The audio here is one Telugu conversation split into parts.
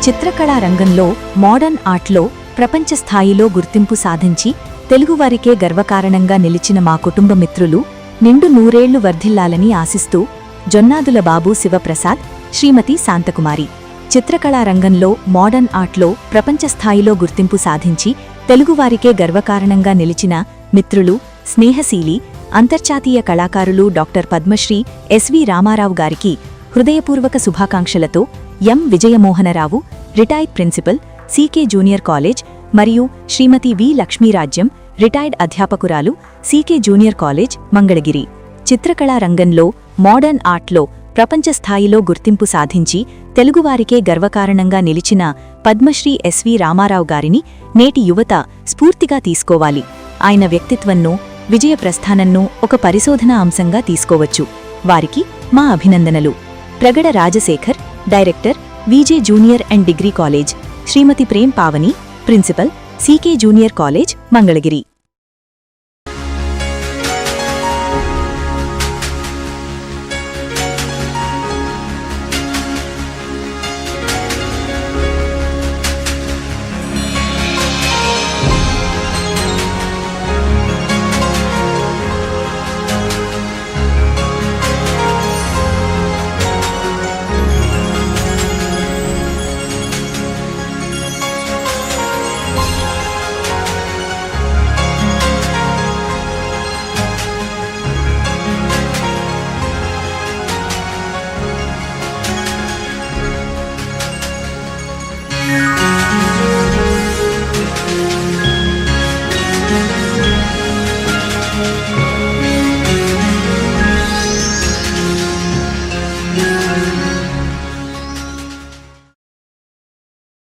చిత్రకళా రంగంలో మోడర్న్ ఆర్ట్లో ప్రపంచ స్థాయిలో గుర్తింపు సాధించి తెలుగువారికే గర్వకారణంగా నిలిచిన మా కుటుంబ మిత్రులు నిండు నూరేళ్లు వర్ధిల్లాలని ఆశిస్తూ జొన్నాదుల బాబు శివప్రసాద్, శ్రీమతి శాంతకుమారి. చిత్రకళా రంగంలో మోడర్న్ ఆర్ట్లో ప్రపంచ స్థాయిలో గుర్తింపు సాధించి తెలుగువారికే గర్వకారణంగా నిలిచిన మిత్రులు, స్నేహశీలి, అంతర్జాతీయ కళాకారులు డాక్టర్ పద్మశ్రీ ఎస్వి రామారావు గారికి హృదయపూర్వక శుభాకాంక్షలతో M Vijayamohanarao, retired principal, CK junior college, మరియు శ్రీమతి వి లక్ష్మీరాజ్యం, రిటైర్డ్ అధ్యాపకురాలు, సీకే జూనియర్ కాలేజ్, మంగళగిరి. చిత్రకళా రంగంలో మోడర్న్ ఆర్ట్లో ప్రపంచ స్థాయిలో గుర్తింపు సాధించి తెలుగువారికే గర్వకారణంగా నిలిచిన పద్మశ్రీ ఎస్వి రామారావు గారిని నేటి యువత స్ఫూర్తిగా తీసుకోవాలి. ఆయన వ్యక్తిత్వంను, విజయ ప్రస్థానంను ఒక పరిశోధనా అంశంగా తీసుకోవచ్చు. వారికి మా అభినందనలు. Pragada Rajasekhar, director, VJ junior and degree college, Shrimati Prem Pavani, principal, CK junior college, Mangalagiri.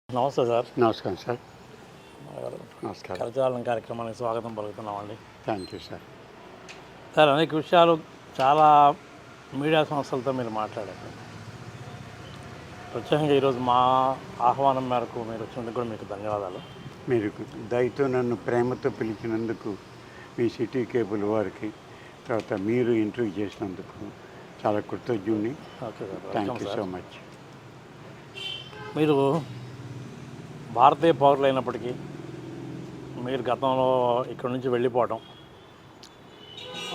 నమస్తే సార్. నమస్కారం సార్. నమస్కారం. కరచాలన కార్యక్రమానికి స్వాగతం పలుకుతున్నామండి. Thank you sir. సార్, అనేక విషయాలు చాలా మీడియా సంస్థలతో మీరు మాట్లాడారు. ప్రత్యేకంగా ఈరోజు మా ఆహ్వానం మేరకు మీరు వచ్చినందుకు కూడా మీకు ధన్యవాదాలు. మీరు దయతో నన్ను ప్రేమతో పిలిచినందుకు మీ సిటీ కేబుల్ వారికి, తర్వాత మీరు ఇంటర్వ్యూ చేసినందుకు చాలా కృతజ్ఞుడిని. Okay sir, thank you so much. మీరు భారతీయ పౌరులు అయినప్పటికీ మీరు గతంలో ఇక్కడి నుంచి వెళ్ళిపోవడం,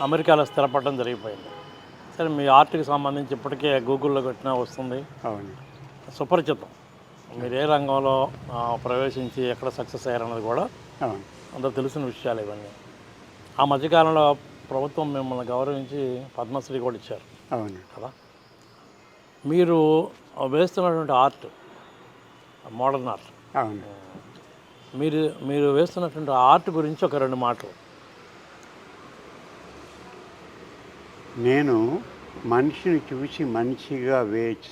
అమెరికాలో స్థిరపడడం జరిగిపోయింది. సరే, మీ ఆర్ట్కి సంబంధించి ఇప్పటికే గూగుల్లో కొట్టినా వస్తుంది, అవును, సుపరిచితం. మీరు ఏ రంగంలో ప్రవేశించి ఎక్కడ సక్సెస్ అయ్యారన్నది కూడా అవును, అందరూ తెలిసిన విషయాలు ఇవన్నీ. ఆ మధ్యకాలంలో ప్రభుత్వం మిమ్మల్ని గౌరవించి పద్మశ్రీ కూడా ఇచ్చారు. అవును కదా. మీరు వేస్తున్నటువంటి ఆర్ట్ మోడర్న్ ఆర్ట్, అవును, మీరు వేస్తున్నటువంటి ఆర్ట్ గురించి ఒక రెండు మాటలు. నేను మనిషిని చూసి మనిషిగా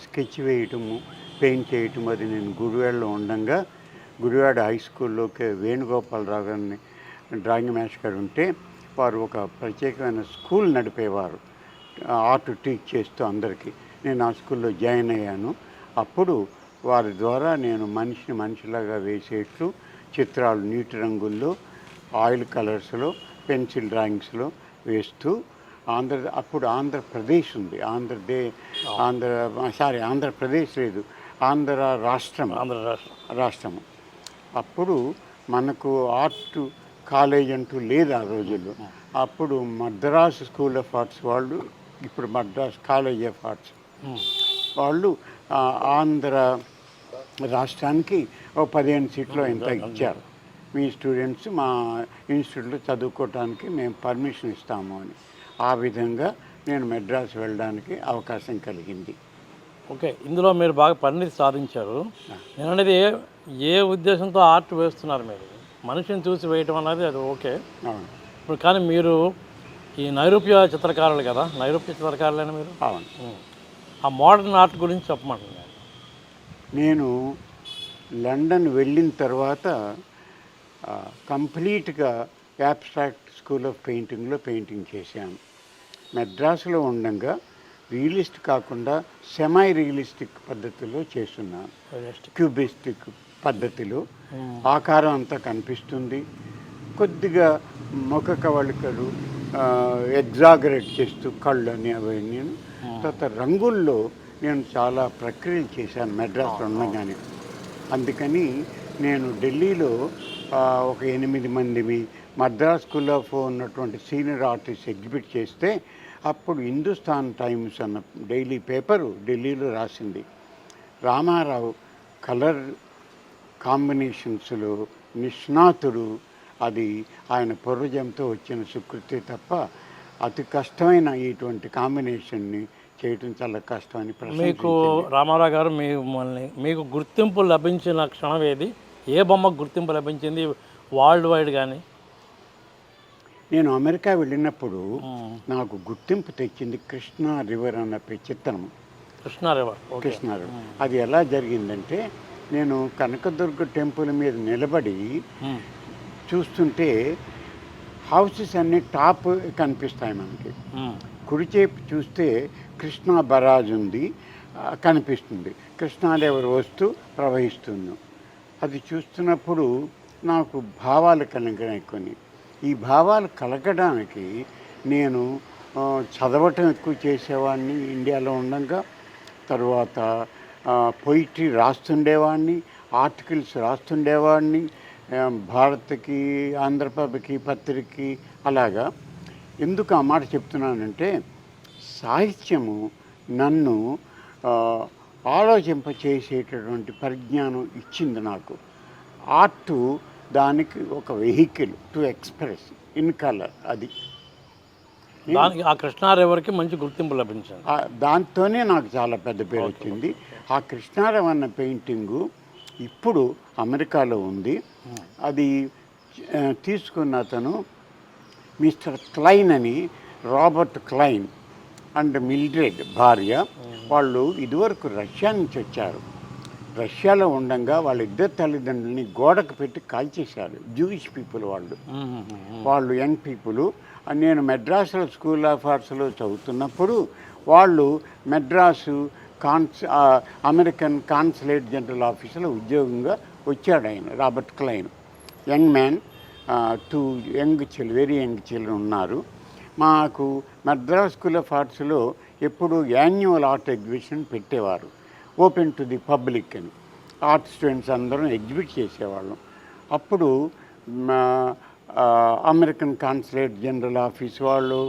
స్కెచ్ వేయటము, పెయింట్ చేయటం, అది నేను గుడివాడలో ఉండగా గుడివాడ హై స్కూల్లోకి వేణుగోపాలరావు గారిని డ్రాయింగ్ మాస్టర్ ఉంటే వారు ఒక ప్రత్యేకమైన స్కూల్ నడిపేవారు, ఆర్ట్ టీచ్ చేస్తూ అందరికీ. నేను ఆ స్కూల్లో జాయిన్ అయ్యాను. అప్పుడు వారి ద్వారా నేను మనిషిని మనిషిలాగా వేసేట్లు చిత్రాలు నీటి రంగుల్లో, ఆయిల్ కలర్స్లో, పెన్సిల్ డ్రాయింగ్స్లో వేస్తూ అప్పుడు ఆంధ్రప్రదేశ్ ఉంది, ఆంధ్రప్రదేశ్ లేదు, ఆంధ్ర రాష్ట్రము. అప్పుడు మనకు ఆర్ట్ కాలేజ్ అంటూ లేదు ఆ రోజుల్లో. అప్పుడు మద్రాస్ స్కూల్ ఆఫ్ ఆర్ట్స్ వాళ్ళు, ఇప్పుడు మద్రాస్ కాలేజ్ ఆఫ్ ఆర్ట్స్ వాళ్ళు ఆంధ్ర రాష్ట్రానికి ఓ 15 సీట్లు ఎంత ఇచ్చారు. మీ స్టూడెంట్స్ మా ఇన్స్టిట్యూట్లో చదువుకోవడానికి మేము పర్మిషన్ ఇస్తాము అని. ఆ విధంగా నేను మెడ్రాస్ వెళ్ళడానికి అవకాశం కలిగింది. ఓకే, ఇందులో మీరు బాగా పరిణితి సాధించారు. నేను అనేది ఏ ఉద్దేశంతో ఆర్ట్ వేస్తున్నారు? మీరు మనిషిని చూసి వేయటం అన్నది అది ఓకే. ఇప్పుడు కానీ మీరు ఈ నైరూప్య చిత్రకారులు కదా, నైరూప్య చిత్రకారులైన మీరు. అవును. ఆ మోడర్న్ ఆర్ట్ గురించి చెప్పమంటున్నాను. నేను లండన్ వెళ్ళిన తర్వాత కంప్లీట్గా యాబ్స్ట్రాక్ట్ స్కూల్ ఆఫ్ పెయింటింగ్లో పెయింటింగ్ చేశాను. మెడ్రాస్లో ఉండగా రియలిస్ట్ కాకుండా సెమై రియలిస్టిక్ పద్ధతిలో చేస్తున్నాను. క్యూబిస్టిక్ పద్ధతిలో ఆకారం అంతా కనిపిస్తుంది, కొద్దిగా ముఖ కవళికలు ఎగ్జాగరేట్ చేస్తూ కళ్ళు అని అవన్నీ. తర్వాత రంగుల్లో నేను చాలా ప్రక్రియలు చేశాను మెడ్రాస్లో ఉండగానే. అందుకని నేను ఢిల్లీలో ఒక 8 మందిమి మద్రాస్ స్కూల్ ఆఫ్ ఉన్నటువంటి సీనియర్ ఆర్టిస్ట్ ఎగ్జిబిట్ చేస్తే అప్పుడు హిందుస్థాన్ టైమ్స్ అన్న డైలీ పేపరు ఢిల్లీలో రాసింది, రామారావు కలర్ కాంబినేషన్స్లో నిష్ణాతుడు, అది ఆయన పూర్వజంతో వచ్చిన సుకృతి తప్ప అతి కష్టమైన ఇటువంటి కాంబినేషన్ని చేయటం చాలా కష్టమని మీకు రామారావు గారు మీకు గుర్తింపు లభించిన క్షణం ఏది? ఏ బొమ్మకు గుర్తింపు లభించింది వరల్డ్ వైడ్ కానీ? నేను అమెరికా వెళ్ళినప్పుడు నాకు గుర్తింపు తెచ్చింది కృష్ణా రివర్ అన్న చిత్రం. కృష్ణా రివర్. అది ఎలా జరిగిందంటే, నేను కనకదుర్గ టెంపుల్ మీద నిలబడి చూస్తుంటే హౌసెస్ అన్నీ టాప్ కనిపిస్తాయి మనకి. కుడిచేపు చూస్తే కృష్ణా బరాజ్ ఉంది కనిపిస్తుంది, కృష్ణాదేవి వస్తూ ప్రవహిస్తుంది. అది చూస్తున్నప్పుడు నాకు భావాలు కలిగినాయి కొన్ని. ఈ భావాలు కలగడానికి నేను చదవటం ఎక్కువ చేసేవాడిని ఇండియాలో ఉండగా. తర్వాత పొయిట్రీ రాస్తుండేవాడిని, ఆర్టికల్స్ రాస్తుండేవాడిని, భారత్కి, ఆంధ్రప్రభకి, పత్రికకి అలాగా. ఎందుకు ఆ మాట చెప్తున్నానంటే, సాహిత్యము నన్ను ఆలోచింపచేసేటటువంటి పరిజ్ఞానం ఇచ్చింది నాకు. ఆర్టు దానికి ఒక vehicle to express in colour. అది దానికి ఆ కృష్ణా రివర్కి మంచి గుర్తింపు లభించింది. దాంతోనే నాకు చాలా పెద్ద పేరు వచ్చింది. ఆ కృష్ణారావు అన్న పెయింటింగు ఇప్పుడు అమెరికాలో ఉంది. అది తీసుకున్న అతను మిస్టర్ క్లైన్ అని, రాబర్ట్ క్లైన్ అండ్ మిల్డ్రెడ్ భార్య. వాళ్ళు ఇదివరకు రష్యా నుంచి వచ్చారు. రష్యాలో ఉండగా వాళ్ళిద్దరు తల్లిదండ్రులని గోడకు పెట్టి కాల్చేశారు. జూయిష్ పీపుల్ వాళ్ళు యంగ్ పీపుల్. నేను మెడ్రాసులో స్కూల్ ఆఫ్ ఆర్ట్స్లో చదువుతున్నప్పుడు వాళ్ళు మెడ్రాసు అమెరికన్ కాన్సులేట్ జనరల్ ఆఫీసులో ఉద్యోగంగా వచ్చాడు ఆయన, Robert Klein. Young man, 2 very young children ఉన్నారు. మాకు మెడ్రాస్ స్కూల్ ఆఫ్ ఆర్ట్స్లో ఎప్పుడు యాన్యువల్ ఆర్ట్ ఎగ్జిబిషన్ పెట్టేవారు, ఓపెన్ టు ది పబ్లిక్ అని. ఆర్ట్ స్టూడెంట్స్ అందరం ఎగ్జిబిట్ చేసేవాళ్ళం. అప్పుడు అమెరికన్ కాన్సులేట్ జనరల్ ఆఫీస్ వాళ్ళు,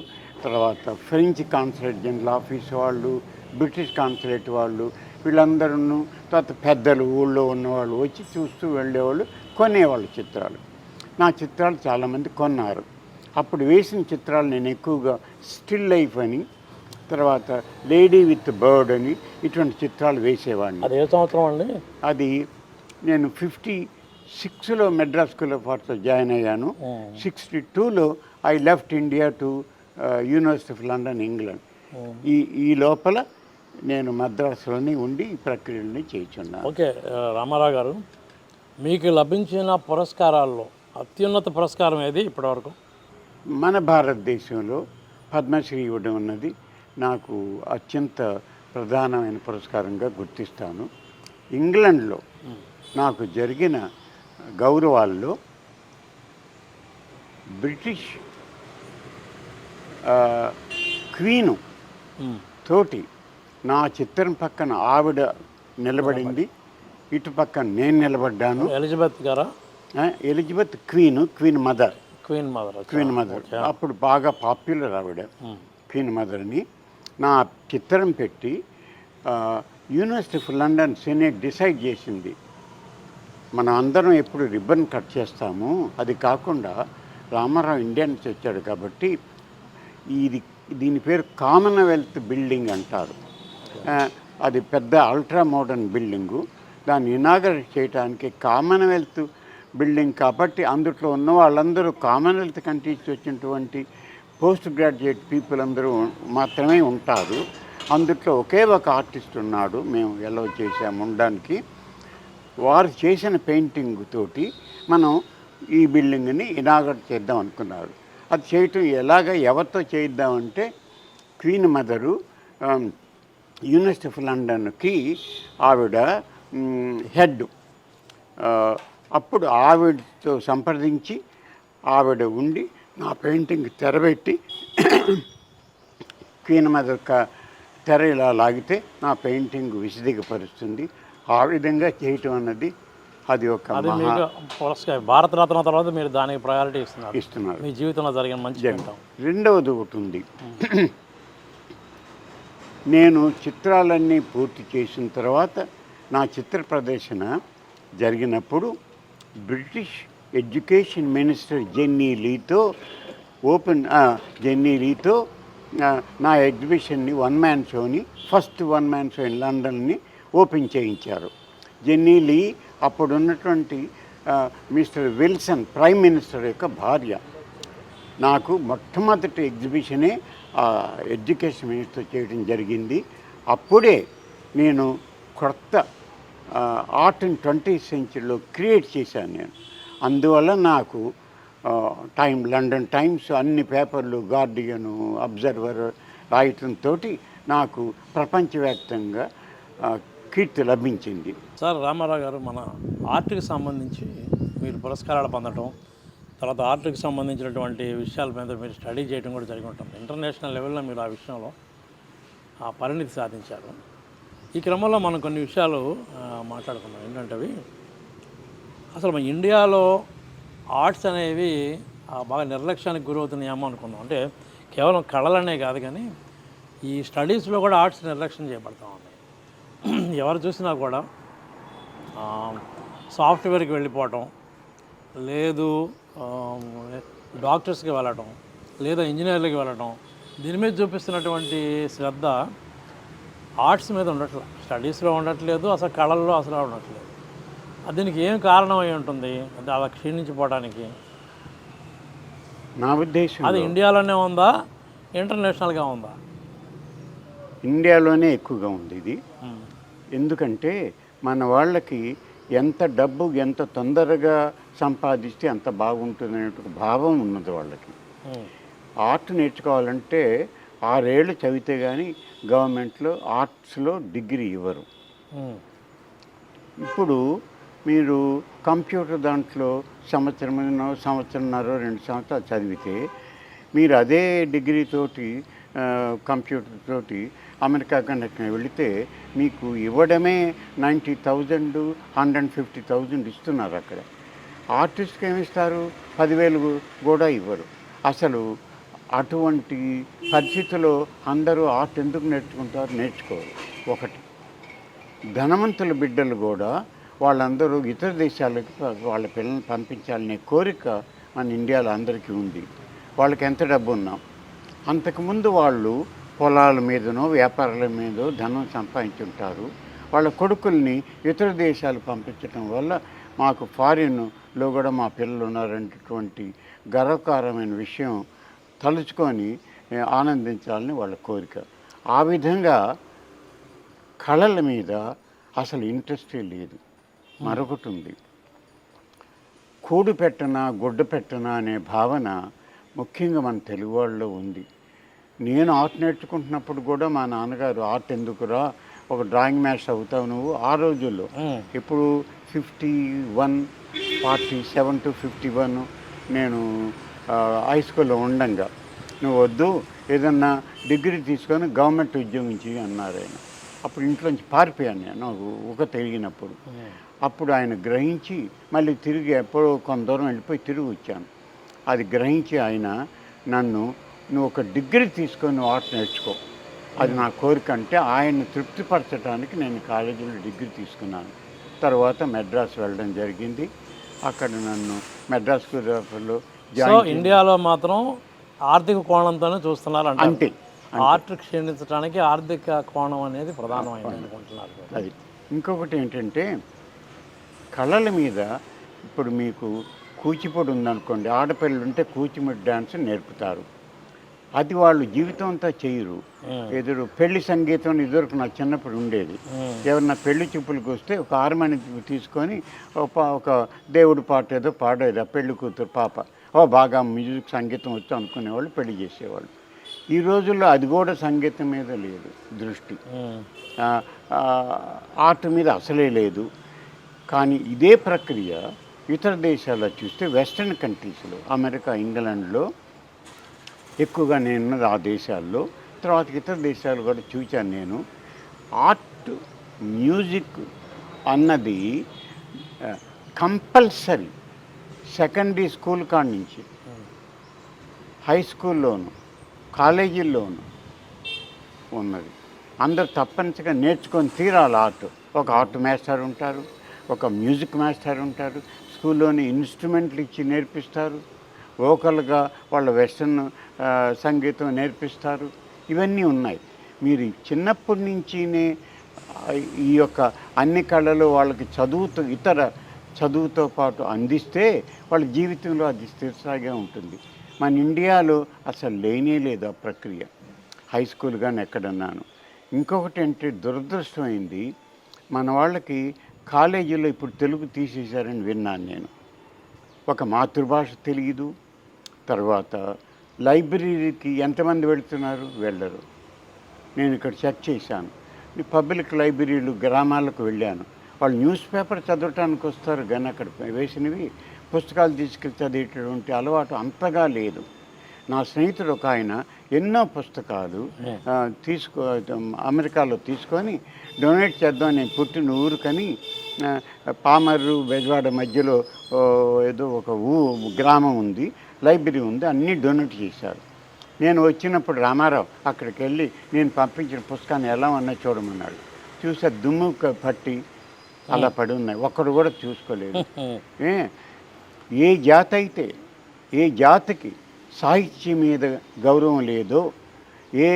తర్వాత ఫ్రెంచ్ కాన్సులేట్ జనరల్ ఆఫీస్ వాళ్ళు, బ్రిటిష్ కాన్సులేట్ వాళ్ళు, వీళ్ళందరూ, తర్వాత పెద్దలు ఊళ్ళో ఉన్నవాళ్ళు వచ్చి చూస్తూ వెళ్ళేవాళ్ళు, కొనేవాళ్ళు చిత్రాలు. నా చిత్రాలు చాలామంది కొన్నారు. అప్పుడు వేసిన చిత్రాలు నేను ఎక్కువగా స్టిల్ లైఫ్ అని, తర్వాత లేడీ విత్ బర్డ్ అని ఇటువంటి చిత్రాలు వేసేవాడిని. అది ఏ సంవత్సరం అండి? అది నేను 56లో మెడ్రాస్ స్కూల్ ఆఫ్ ఆర్ట్స్లో జాయిన్ అయ్యాను. 62లో I left India to university of London, England. ఈ లోపల నేను మద్రాసులోనే ఉండి ఈ ప్రక్రియలని చేయించున్నాను. ఓకే రామారావు గారు, మీకు లభించిన పురస్కారాల్లో అత్యున్నత పురస్కారం ఏది ఇప్పటివరకు? మన భారతదేశంలో పద్మశ్రీ ఇవ్వడం అన్నది నాకు అత్యంత ప్రధానమైన పురస్కారంగా గుర్తిస్తాను. ఇంగ్లాండ్లో నాకు జరిగిన గౌరవాల్లో బ్రిటిష్ క్వీను తోటి నా చిత్రం పక్కన ఆవిడ నిలబడింది, ఇటు పక్కన నేను నిలబడ్డాను. ఎలిజబెత్ గారా? Elizabeth queen mother. Queen mother అప్పుడు బాగా పాపులర్ ఆవిడ, క్వీన్ మదర్ని. నా చిత్రం పెట్టి university of London senate decide చేసింది, మనం అందరం ఎప్పుడు రిబ్బన్ కట్ చేస్తాము, అది కాకుండా రామారావు ఇండియా నుంచి వచ్చాడు కాబట్టి దీని పేరు కామన్వెల్త్ బిల్డింగ్ అంటారు. అది పెద్ద అల్ట్రా మోడర్న్ బిల్డింగు. దాన్ని ఇనాగరేట్ చేయడానికి కామన్వెల్త్ బిల్డింగ్ కాబట్టి అందులో ఉన్న వాళ్ళందరూ కామన్వెల్త్ కంట్రీస్ వచ్చినటువంటి పోస్ట్ గ్రాడ్యుయేట్ పీపుల్ అందరూ మాత్రమే ఉంటారు. అందుట్లో ఒకే ఒక ఆర్టిస్ట్ ఉన్నాడు, మేము ఎలా చేసాము ఉండడానికి. వారు చేసిన పెయింటింగ్ తోటి మనం ఈ బిల్డింగ్ని ఇనాగరేట్ చేద్దాం అనుకున్నారు. అది చేయటం ఎవరితో చేయిద్దామంటే క్వీన్ మదరు యూనివర్సిటీ ఆఫ్ లండన్కి ఆవిడ హెడ్. అప్పుడు ఆవిడతో సంప్రదించి ఆవిడ ఉండి నా పెయింటింగ్ తెరబెట్టి క్వీన్ మదర్ తెర ఇలా లాగితే నా పెయింటింగ్ విశదీకపరుస్తుంది. ఆ విధంగా చేయటం అన్నది అది ఒక అది మీకు పురస్కారం భారతరత్న తర్వాత మీరు దానికి ప్రయారిటీ ఇస్తున్నారు ఇస్తున్నారు. మీ జీవితంలో జరిగిన మంచి ఘట్టం. రెండవది ఒకటి ఉంది. నేను చిత్రాలన్నీ పూర్తి చేసిన తర్వాత నా చిత్ర ప్రదర్శన జరిగినప్పుడు బ్రిటిష్ ఎడ్యుకేషన్ మినిస్టర్ జెన్నీ లీతో నా ఎగ్జిబిషన్ని first one man show in లండన్ని ఓపెన్ చేయించారు. జెన్నీ లీ అప్పుడున్నటువంటి మిస్టర్ విల్సన్ ప్రైమ్ మినిస్టర్ యొక్క భార్య. నాకు మొట్టమొదటి ఎగ్జిబిషనే ఎడ్యుకేషన్ మినిస్టర్ చేయడం జరిగింది. అప్పుడే నేను కొత్త ఆర్ట్ని 20th సెంచరీలో క్రియేట్ చేశాను నేను. అందువల్ల నాకు లండన్ టైమ్స్ అన్ని పేపర్లు, గార్డియను, అబ్జర్వర్ రాయటంతో నాకు ప్రపంచవ్యాప్తంగా కీర్తి లభించింది. సార్ రామారావు గారు, మన ఆర్ట్కి సంబంధించి మీరు పురస్కారాలు పొందడం, తర్వాత ఆర్ట్కి సంబంధించినటువంటి విషయాల మీద మీరు స్టడీ చేయడం కూడా జరిగి ఉంటుంది. ఇంటర్నేషనల్ లెవెల్లో మీరు ఆ విషయంలో పరిణితి సాధించారు. ఈ క్రమంలో మనం కొన్ని విషయాలు మాట్లాడుకున్నాం. ఏంటంటే అసలు మన ఇండియాలో ఆర్ట్స్ అనేవి బాగా నిర్లక్ష్యానికి గురవుతున్నాయేమో అనుకున్నాం. అంటే కేవలం కళలనే కాదు కానీ ఈ స్టడీస్లో కూడా ఆర్ట్స్ నిర్లక్ష్యం చేయబడతా ఉన్నాయి. ఎవరు చూసినా కూడా సాఫ్ట్వేర్కి వెళ్ళిపోవటం, లేదు డాక్టర్స్కి వెళ్ళటం, లేదా ఇంజనీర్లకి వెళ్ళటం, దీని మీద చూపిస్తున్నటువంటి శ్రద్ధ ఆర్ట్స్ మీద ఉండట్లేదు, స్టడీస్లో ఉండట్లేదు, అసలు కళల్లో అసలు ఉండట్లేదు. దీనికి ఏం కారణం అయి ఉంటుంది? అంటే అలా క్షీణించిపోవడానికి నా ఉద్దేశం అది ఇండియాలోనే ఉందా, ఇంటర్నేషనల్గా ఉందా? ఇండియాలోనే ఎక్కువగా ఉంది ఇది. ఎందుకంటే మన వాళ్ళకి ఎంత డబ్బు ఎంత తొందరగా సంపాదిస్తే అంత బాగుంటుంది అనే భావం ఉన్నది వాళ్ళకి. ఆర్ట్ నేర్చుకోవాలంటే 6 ఏళ్ళు చదివితే కానీ గవర్నమెంట్లో ఆర్ట్స్లో డిగ్రీ ఇవ్వరు. ఇప్పుడు మీరు కంప్యూటర్ దాంట్లో సంవత్సరన్నర 2 సంవత్సరాలు చదివితే మీరు అదే డిగ్రీతోటి కంప్యూటర్ తోటి అమెరికా కన్నా వెళితే మీకు ఇవ్వడమే 90,000 150,000 ఇస్తున్నారు. అక్కడ ఆర్టిస్ట్కి ఏమిస్తారు? 10,000 కూడా ఇవ్వరు. అసలు అటువంటి పరిస్థితుల్లో అందరూ ఆర్ట్ ఎందుకు నేర్చుకుంటారు? నేర్చుకోరు. ఒకటి, ధనవంతుల బిడ్డలు కూడా వాళ్ళందరూ ఇతర దేశాలకు వాళ్ళ పిల్లల్ని పంపించాలనే కోరిక మన ఇండియాలో అందరికీ ఉంది. వాళ్ళకి ఎంత డబ్బు ఉన్నా. అంతకుముందు వాళ్ళు పొలాల మీదనో వ్యాపారాల మీదో ధనం సంపాదించుంటారు. వాళ్ళ కొడుకుల్ని ఇతర దేశాలు పంపించడం వల్ల మాకు ఫారిన్లో కూడా మా పిల్లలు ఉన్నారనేటువంటి గర్వకారమైన విషయం తలుచుకొని ఆనందించాలని వాళ్ళ కోరిక. ఆ విధంగా కళల మీద అసలు ఇంట్రెస్టే లేదు. మరొకటి ఉంది, కూడు పెట్టనా గుడ్డ పెట్టనా అనే భావన ముఖ్యంగా మన తెలుగు వాళ్ళలో ఉంది. నేను ఆర్ట్ నేర్చుకుంటున్నప్పుడు కూడా మా నాన్నగారు ఆర్ట్ ఎందుకురా, ఒక డ్రాయింగ్ మాస్టర్ అవుతావు నువ్వు ఆ రోజుల్లో. ఇప్పుడు 47 to 51 నేను హై స్కూల్లో ఉండంగా నువ్వు వద్దు, ఏదన్నా డిగ్రీ తీసుకొని గవర్నమెంట్ ఉద్యోగం చేయి అన్నారు ఆయన. అప్పుడు ఇంట్లోంచి పారిపోయాను నేను నాకు ఒక తెలియనప్పుడు. అప్పుడు ఆయన గ్రహించి మళ్ళీ తిరిగి ఎప్పుడో కొంత దూరం వెళ్ళిపోయి తిరిగి వచ్చాను. అది గ్రహించి ఆయన నన్ను నువ్వు ఒక డిగ్రీ తీసుకొని ఆర్ట్ నేర్చుకో, అది నా కోరిక అంటే ఆయన్ని తృప్తిపరచడానికి నేను కాలేజీలో డిగ్రీ తీసుకున్నాను. తర్వాత మెడ్రాస్ వెళ్ళడం జరిగింది. అక్కడ నన్ను మెడ్రాస్ కొరియోగ్రాఫర్లో ఇండియాలో మాత్రం ఆర్థిక కోణంతోనే చూస్తున్నారు అంటే అంతే. ఆర్ట్ క్షీణించడానికి ఆర్థిక కోణం అనేది ప్రధానమైనది అనుకుంటున్నారు. అది ఇంకొకటి ఏంటంటే కళల మీద ఇప్పుడు మీకు కూచిపూడి ఉందనుకోండి, ఆడపిల్లలు ఉంటే కూచిపూడి డ్యాన్స్ నేర్పుతారు. అది వాళ్ళు జీవితం అంతా చేయరు. ఎదురు పెళ్లి సంగీతం ఇదివరకు నాకు చిన్నప్పుడు ఉండేది. ఎవరన్నా పెళ్లి చూపులకు వస్తే ఒక హార్మోనియం తీసుకొని ఒక దేవుడి పాట ఏదో పాడేది ఆ పెళ్లి కూతురు పాప, బాగా మ్యూజిక్ సంగీతం వచ్చి అనుకునేవాళ్ళు, పెళ్లి చేసేవాళ్ళు. ఈ రోజుల్లో అది కూడా సంగీతం మీద లేదు దృష్టి, ఆర్ట్ మీద అసలే లేదు. కానీ ఇదే ప్రక్రియ ఇతర దేశాల్లో చూస్తే వెస్ట్రన్ కంట్రీస్లో, అమెరికా, ఇంగ్లాండ్లో ఎక్కువగా నేను ఆ దేశాల్లో, తర్వాత ఇతర దేశాలు కూడా చూశాను నేను. ఆర్ట్ మ్యూజిక్ అన్నది కంపల్సరీ సెకండరీ స్కూల్ కాడి నుంచి హై స్కూల్లోను కాలేజీల్లోను ఉన్నది. అందరూ తప్పనిసరిగా నేర్చుకొని తీరాలి ఆర్ట్. ఒక ఆర్ట్ మాస్టర్ ఉంటారు, ఒక మ్యూజిక్ మాస్టర్ ఉంటారు, స్కూల్లోని ఇన్స్ట్రుమెంట్లు ఇచ్చి నేర్పిస్తారు, వోకల్గా వాళ్ళ వెస్టర్న్ సంగీతం నేర్పిస్తారు. ఇవన్నీ ఉన్నాయి. మీరు చిన్నప్పటి నుంచినే ఈ యొక్క అన్ని కళలు వాళ్ళకి ఇతర చదువుతో పాటు అందిస్తే వాళ్ళ జీవితంలో అది స్థిరసాగే ఉంటుంది. మన ఇండియాలో అసలు లేనే లేదు ఆ ప్రక్రియ, హై స్కూల్ కానీ ఎక్కడన్నాను. ఇంకొకటి అంటే దురదృష్టమైంది, మన వాళ్ళకి కాలేజీలో ఇప్పుడు తెలుగు తీసేశారని విన్నాను నేను. ఒక మాతృభాష తెలియదు. తర్వాత లైబ్రరీకి ఎంతమంది వెళుతున్నారు? వెళ్ళరు. నేను ఇక్కడ చెక్ చేశాను. పబ్లిక్ లైబ్రరీలు గ్రామాలకు వెళ్ళాను. వాళ్ళు న్యూస్ పేపర్ చదవటానికి వస్తారు, కానీ అక్కడ వేసినవి పుస్తకాలు తీసుకెళ్ళి చదివేటటువంటి అలవాటు అంతగా లేదు. నా స్నేహితుడు ఒక ఆయన ఎన్నో పుస్తకాలు అమెరికాలో తీసుకొని డొనేట్ చేద్దాం. నేను పుట్టిన ఊరుకని పామర్రు బెజవాడ మధ్యలో ఏదో ఒక గ్రామం ఉంది, లైబ్రరీ ఉంది, అన్నీ డొనేట్ చేశారు. నేను వచ్చినప్పుడు రామారావు అక్కడికి వెళ్ళి నేను పంపించిన పుస్తకాన్ని ఎలా ఉన్నా చూడమన్నాడు. చూసే దుమ్ము పట్టి అలా పడి ఉన్నాయి, ఒక్కడు కూడా చూసుకోలేదు. ఏ జాతి అయితే, ఏ జాతికి సాహిత్యం మీద గౌరవం లేదో, ఏ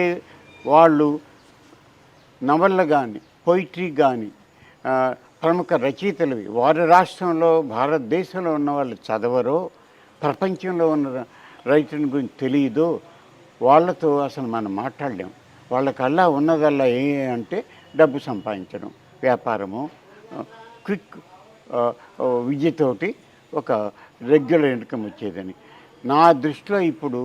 వాళ్ళు నవళ్ళు కానీ పొయిట్రీ కానీ ప్రముఖ రచయితలవి వారి రాష్ట్రంలో భారతదేశంలో ఉన్న వాళ్ళు చదవరో, ప్రపంచంలో ఉన్న రైతుని గురించి తెలియదో, వాళ్ళతో అసలు మనం మాట్లాడలేం. వాళ్ళకల్లా ఉన్నదల్లా ఏ అంటే డబ్బు సంపాదించడం, వ్యాపారము, క్విక్ విద్యతోటి ఒక రెగ్యులర్ ఇన్కమ్ వచ్చేదని. నా దృష్టిలో ఇప్పుడు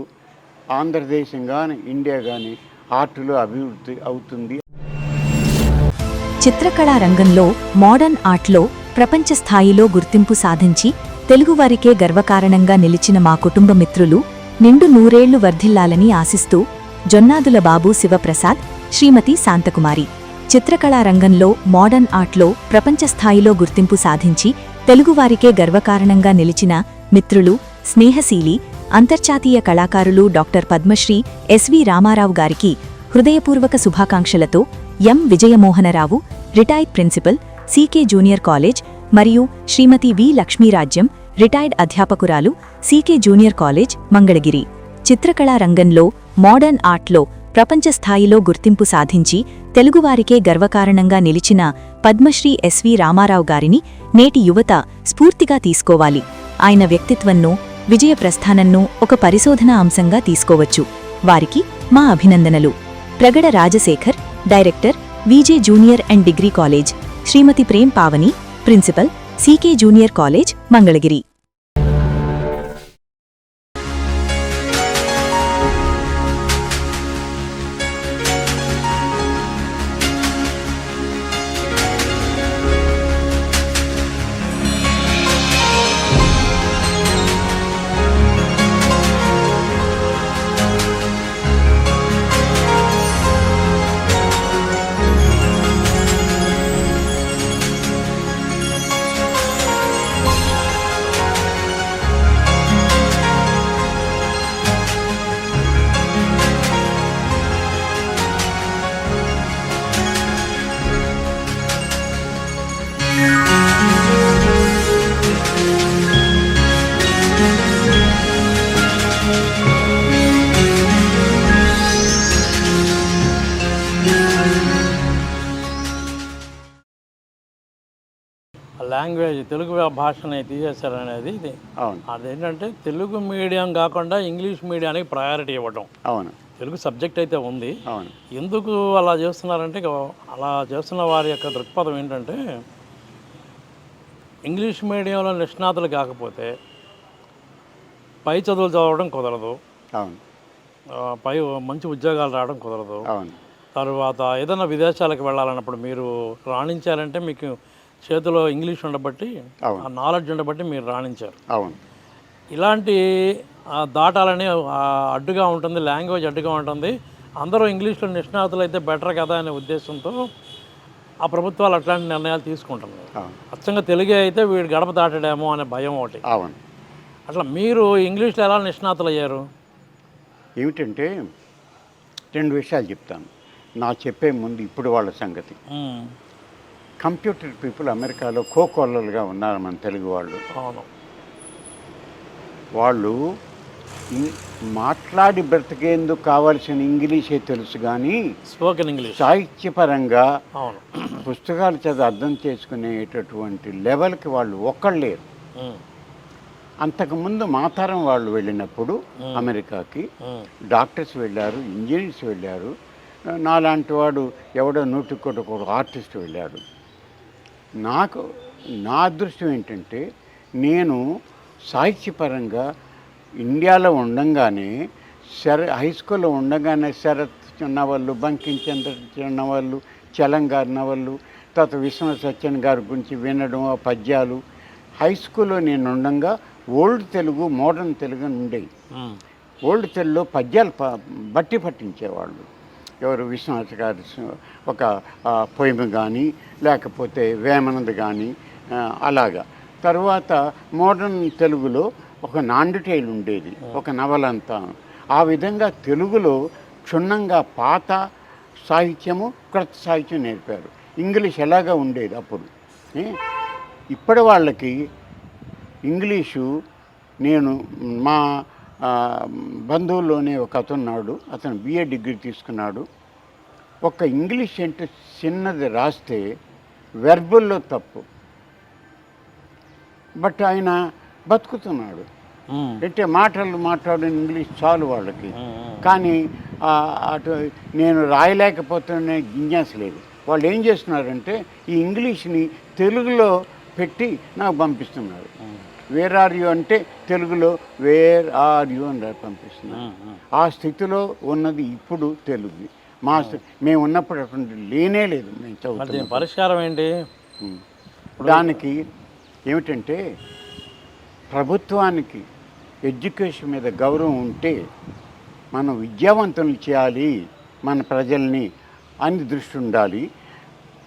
ఆంధ్రదేశం కానీ ఇండియా కానీ ఆర్టులో అభివృద్ధి అవుతుంది. చిత్రకళా రంగంలో మోడర్న్ ఆర్ట్లో ప్రపంచ స్థాయిలో గుర్తింపు సాధించి తెలుగువారికే గర్వకారణంగా నిలిచిన మా కుటుంబ మిత్రులు నిండు నూరేళ్లు వర్ధిల్లాలని ఆశిస్తూ జొన్నాదుల బాబు శివప్రసాద్, శ్రీమతి శాంతకుమారి. చిత్రకళా రంగంలో మోడర్న్ ఆర్ట్లో ప్రపంచ స్థాయిలో గుర్తింపు సాధించి తెలుగువారికే గర్వకారణంగా నిలిచిన మిత్రులు, స్నేహశీలి, అంతర్జాతీయ కళాకారులు డాక్టర్ పద్మశ్రీ ఎస్వి రామారావు గారికి హృదయపూర్వక శుభాకాంక్షలతో M Vijayamohanarao, retired principal, CK junior college, మరియు శ్రీమతి వి లక్ష్మీరాజ్యం, రిటైర్డ్ అధ్యాపకురాలు, సీకే జూనియర్ కాలేజ్, మంగళగిరి. చిత్రకళా రంగంలో మోడర్న్ ఆర్ట్లో ప్రపంచ స్థాయిలో గుర్తింపు సాధించి తెలుగువారికే గర్వకారణంగా నిలిచిన పద్మశ్రీ ఎస్వి రామారావు గారిని నేటి యువత స్ఫూర్తిగా తీసుకోవాలి. ఆయన వ్యక్తిత్వంను, విజయ ప్రస్థానంను ఒక పరిశోధనా అంశంగా తీసుకోవచ్చు. వారికి మా అభినందనలు. Pragada Rajasekhar, director, VJ junior and degree college, Shrimati Prem Pavani, principal, CK junior college, Mangalagiri. Language Telugu భాషని తీసేశారనేది ఇది. అవును. అదేంటంటే తెలుగు మీడియం కాకుండా ఇంగ్లీష్ మీడియానికి ప్రయారిటీ ఇవ్వడం. అవును. తెలుగు సబ్జెక్ట్ అయితే ఉంది. అవును. ఎందుకు అలా చేస్తున్నారంటే, అలా చేస్తున్న వారి యొక్క దృక్పథం ఏంటంటే, ఇంగ్లీష్ మీడియంలో నిష్ణాతులు కాకపోతే పై చదువులు చదవడం కుదరదు. అవును. పై మంచి ఉద్యోగాలు రావడం కుదరదు. అవును. తర్వాత ఏదైనా విదేశాలకు వెళ్ళాలన్నప్పుడు మీరు రాణించాలంటే మీకు చేతిలో ఇంగ్లీష్ ఉండబట్టి, ఆ నాలెడ్జ్ ఉండబట్టి మీరు రాణించారు. అవును. ఇలాంటి దాటాలని అడ్డుగా ఉంటుంది, లాంగ్వేజ్ అడ్డుగా ఉంటుంది. అందరూ ఇంగ్లీష్లో నిష్ణాతులు అయితే బెటర్ కదా అనే ఉద్దేశంతో ఆ ప్రభుత్వాలు అట్లాంటి నిర్ణయాలు తీసుకుంటున్నాయి. అవును. అచ్చంగా తెలుగే అయితే వీడు గడప దాటడేమో అనే భయం ఒకటి. అవును. అట్లా మీరు ఇంగ్లీష్లో ఎలా నిష్ణాతులు అయ్యారు? ఏమిటంటే 2 విషయాలు చెప్తాను. నా చెప్పే ముందు ఇప్పుడు వాళ్ళ సంగతి. కంప్యూటర్ పీపుల్ అమెరికాలో కోకొల్లలుగా ఉన్నారు మన తెలుగు వాళ్ళు. అవును. వాళ్ళు మాట్లాడి బ్రతికేందుకు కావాల్సిన ఇంగ్లీషే తెలుసు కానీ స్పోకెన్ ఇంగ్లీష్ సాహిత్యపరంగా అవును పుస్తకాలు చదివి అర్థం చేసుకునేటటువంటి లెవెల్కి వాళ్ళు ఒక్కళ్ళేరు. అంతకుముందు మాతరం వాళ్ళు వెళ్ళినప్పుడు అమెరికాకి డాక్టర్స్ వెళ్ళారు, ఇంజనీర్స్ వెళ్ళారు, నాలాంటి వాడు ఎవడో నూటికొకడు ఆర్టిస్ట్ వెళ్ళాడు. నా అదృష్టం ఏంటంటే నేను సాహిత్యపరంగా ఇండియాలో ఉండంగానే హై స్కూల్లో ఉండగానే శరత్ నవళ్ళు, బంకించంద్ర నవళ్ళు, చలంగారి నవళ్ళు, తర్వాత విశ్వనాథ సత్యన్ గారి గురించి వినడం, ఆ పద్యాలు హై స్కూల్లో నేను ఉండంగా ఓల్డ్ తెలుగు, మోడర్న్ తెలుగు అని ఉండేవి. ఓల్డ్ తెలుగులో పద్యాలు బట్టి పట్టించేవాళ్ళు. ఎవరు విశ్వనాథ గారి ఒక పొయిమ్ కానీ లేకపోతే వేమనది కానీ అలాగా. తర్వాత మోడర్న్ తెలుగులో ఒక నాండుటైల్ ఉండేది, ఒక నవలంతా. ఆ విధంగా తెలుగులో క్షుణ్ణంగా పాత సాహిత్యము, క్రొత్త సాహిత్యం నేర్పారు. ఇంగ్లీష్ ఎలాగా ఉండేది అప్పుడు. ఇప్పటి వాళ్ళకి ఇంగ్లీషు, నేను మా బంధువుల్లోనే ఒక అతనున్నాడు, అతను బిఏ డిగ్రీ తీసుకున్నాడు. ఒక ఇంగ్లీష్ అంటే చిన్నది రాస్తే వెర్బుల్లో తప్పు, బట్ ఆయన బతుకుతున్నాడు. అంటే మాట్లాడిన ఇంగ్లీష్ చాలు వాళ్ళకి. కానీ అటు నేను రాయలేకపోతున్న జిజ్ఞాస లేదు. వాళ్ళు ఏం చేస్తున్నారంటే ఈ ఇంగ్లీష్ని తెలుగులో పెట్టి నాకు పంపిస్తున్నారు. వేర్ ఆర్ యూ అంటే తెలుగులో వేర్ ఆర్ యూ అని పంపిస్తున్నారు. ఆ స్థితిలో ఉన్నది ఇప్పుడు తెలుగు. మేము ఉన్నప్పుడు అటువంటి లేనే లేదు. మేము చదువుతున్నాం. పరిష్కారం ఏంటి దానికి? ఏమిటంటే ప్రభుత్వానికి ఎడ్యుకేషన్ మీద గౌరవం ఉంటే మనం విద్యావంతులను చేయాలి మన ప్రజల్ని అని దృష్టి ఉండాలి.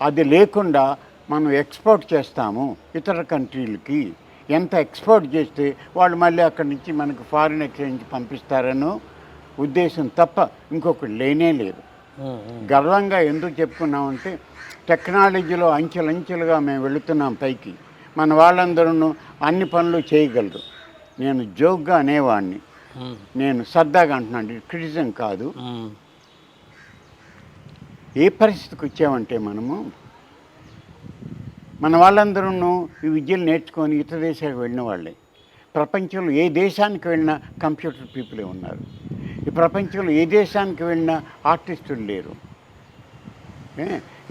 అది లేకుండా మనం ఎక్స్పోర్ట్ చేస్తాము ఇతర కంట్రీలకి. ఎంత ఎక్స్పోర్ట్ చేస్తే వాళ్ళు మళ్ళీ అక్కడి నుంచి మనకు ఫారిన్ ఎక్స్చేంజ్ పంపిస్తారనో ఉద్దేశం తప్ప ఇంకొకటి లేనే లేదు. గర్వంగా ఎందుకు చెప్పుకున్నామంటే టెక్నాలజీలో అంచెలంచెలుగా మేము వెళుతున్నాం పైకి. మన వాళ్ళందరూ అన్ని పనులు చేయగలరు. నేను జోక్గా అనేవాడిని, నేను సరదాగా అంటున్నాను, క్రిటిజం కాదు. ఏ పరిస్థితికి వచ్చామంటే మన వాళ్ళందరూ ఈ విద్యలు నేర్చుకొని ఇతర దేశాలకు వెళ్ళిన వాళ్ళే. ప్రపంచంలో ఏ దేశానికి వెళ్ళినా కంప్యూటర్ పీపులే ఉన్నారు. ఈ ప్రపంచంలో ఏ దేశానికి వెళ్ళినా ఆర్టిస్టులు లేరు.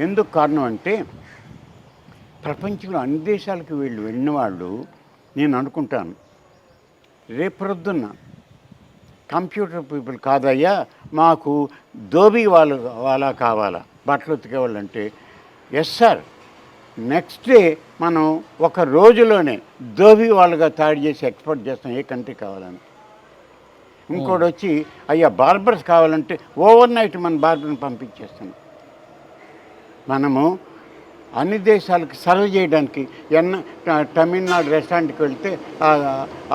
ఎందుకు కారణం అంటే ప్రపంచంలో అన్ని దేశాలకు వెళ్ళిన వాళ్ళు, నేను అనుకుంటాను రేపొద్దున్న కంప్యూటర్ పీపుల్ కాదయ్యా, మాకు దోబీ వాళ్ళ కావాలా బట్టలు ఉతికేవాళ్ళంటే, ఎస్ సార్, నెక్స్ట్ డే మనం ఒక రోజులోనే దోబీ వాళ్ళుగా తయారు చేసి ఎక్స్పోర్ట్ చేస్తాం ఏ కంట్రీ కావాలని. ఇంకోటి వచ్చి అయ్యా బార్బర్స్ కావాలంటే ఓవర్ నైట్ మన బార్బర్ని పంపించేస్తాం. మనము అన్ని దేశాలకు సర్వ్ చేయడానికి తమిళనాడు రెస్టారెంట్కి వెళ్తే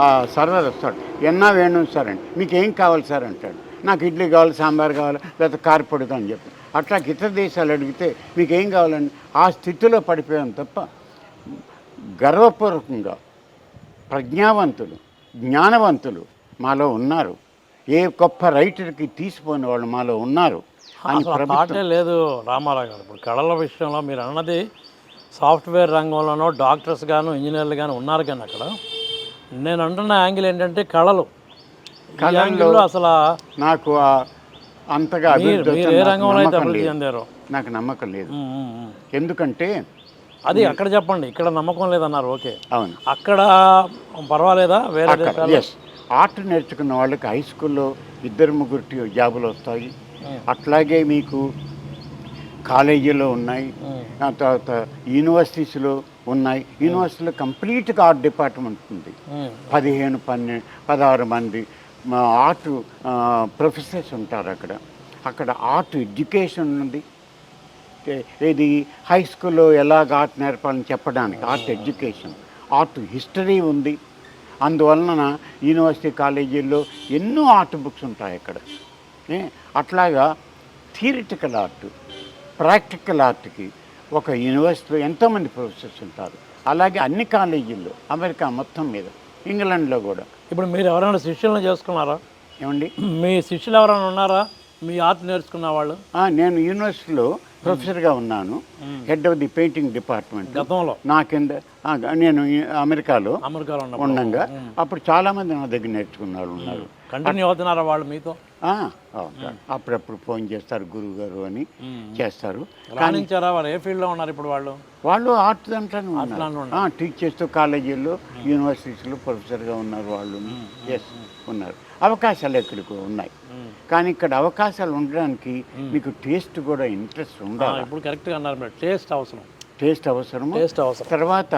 ఆ సర్వర్ వస్తాడు, ఎన్నా వేణు సార్ అండి, మీకు ఏం కావాలి సార్ అంటాడు. నాకు ఇడ్లీ కావాలి, సాంబార్ కావాలి, లేకపోతే కారపొడితో అని చెప్పి. అట్లా ఇతర దేశాలు అడిగితే మీకు ఏం కావాలండి. ఆ స్థితిలో పడిపోయాం తప్ప గర్వపూర్వకంగా ప్రజ్ఞావంతులు, జ్ఞానవంతులు మాలో ఉన్నారు. ఏ గొప్ప రైటర్కి తీసిపోయిన వాళ్ళు మాలో ఉన్నారు. పాటే లేదు రామారావు గారు. ఇప్పుడు కళల విషయంలో మీరు అన్నది సాఫ్ట్వేర్ రంగంలోనో డాక్టర్స్ గాను ఇంజనీర్లు కానీ ఉన్నారు. కానీ అక్కడ నేను అంటున్న యాంగిల్ ఏంటంటే కళలు అసలు నాకు అంతగా ఏ రంగంలో అయితే అభివృద్ధి చెందారో నాకు నమ్మకం లేదు. ఎందుకంటే అది అక్కడ చెప్పండి, ఇక్కడ నమ్మకం లేదన్నారు. ఓకే, అవును, అక్కడ పర్వాలేదా? వేరే ఆర్ట్ నేర్చుకున్న వాళ్ళకి హై స్కూల్లో 2-3 జాబులు వస్తాయి. అట్లాగే మీకు కాలేజీలో ఉన్నాయి, తర్వాత యూనివర్సిటీస్లో ఉన్నాయి. యూనివర్సిటీలో కంప్లీట్గా ఆర్ట్ డిపార్ట్మెంట్ ఉంది. 15-16 మంది ఆర్ట్ ప్రొఫెసర్స్ ఉంటారు అక్కడ. ఆర్ట్ ఎడ్యుకేషన్ ఉంది. ఇది హై స్కూల్లో ఎలాగ ఆర్ట్ నేర్పాలని చెప్పడానికి ఆర్ట్ ఎడ్యుకేషన్, ఆర్ట్ హిస్టరీ ఉంది. అందువలన యూనివర్సిటీ కాలేజీల్లో ఎన్నో ఆర్ట్ బుక్స్ ఉంటాయి అక్కడ. అట్లాగా థియరిటికల్ ఆర్ట్, ప్రాక్టికల్ ఆర్ట్కి ఒక యూనివర్సిటీలో ఎంతోమంది ప్రొఫెసర్స్ ఉంటారు. అలాగే అన్ని కాలేజీల్లో అమెరికా మొత్తం మీద, ఇంగ్లాండ్లో కూడా. ఇప్పుడు మీరు ఎవరైనా శిష్యులను చేసుకున్నారా? ఏమండి, మీ శిష్యులు ఎవరైనా ఉన్నారా మీ ఆర్ట్ నేర్చుకున్న వాళ్ళు? నేను యూనివర్సిటీలో ప్రొఫెసర్గా ఉన్నాను, head of the painting department. గతంలో నా కింద నేను అమెరికాలో ఉన్నప్పుడు ఉండగా అప్పుడు చాలామంది నా దగ్గర నేర్చుకున్న వాళ్ళు ఉన్నారు. కంటిన్యూ అవుతున్నారా వాళ్ళు మీతో? అప్పుడప్పుడు ఫోన్ చేస్తారు, గురువు గారు అని చేస్తారు. రాణించారా? వాళ్ళు ఏ ఫీల్డ్లో ఉన్నారు ఇప్పుడు? వాళ్ళు ఆర్ట్ దాంట్లోనే ఉన్నారు, టీచ్ చేస్తూ కాలేజీల్లో యూనివర్సిటీస్లో ప్రొఫెసర్గా ఉన్నారు వాళ్ళు. ఎస్, ఉన్నారు. అవకాశాలు ఎక్కడికి ఉన్నాయి, కానీ ఇక్కడ అవకాశాలు ఉండడానికి మీకు టేస్ట్ కూడా ఇంట్రెస్ట్ ఉండాలి. ఇప్పుడు కరెక్ట్గా అన్నారు మీరు, టేస్ట్ అవసరం. టేస్ట్ అవసరము. తర్వాత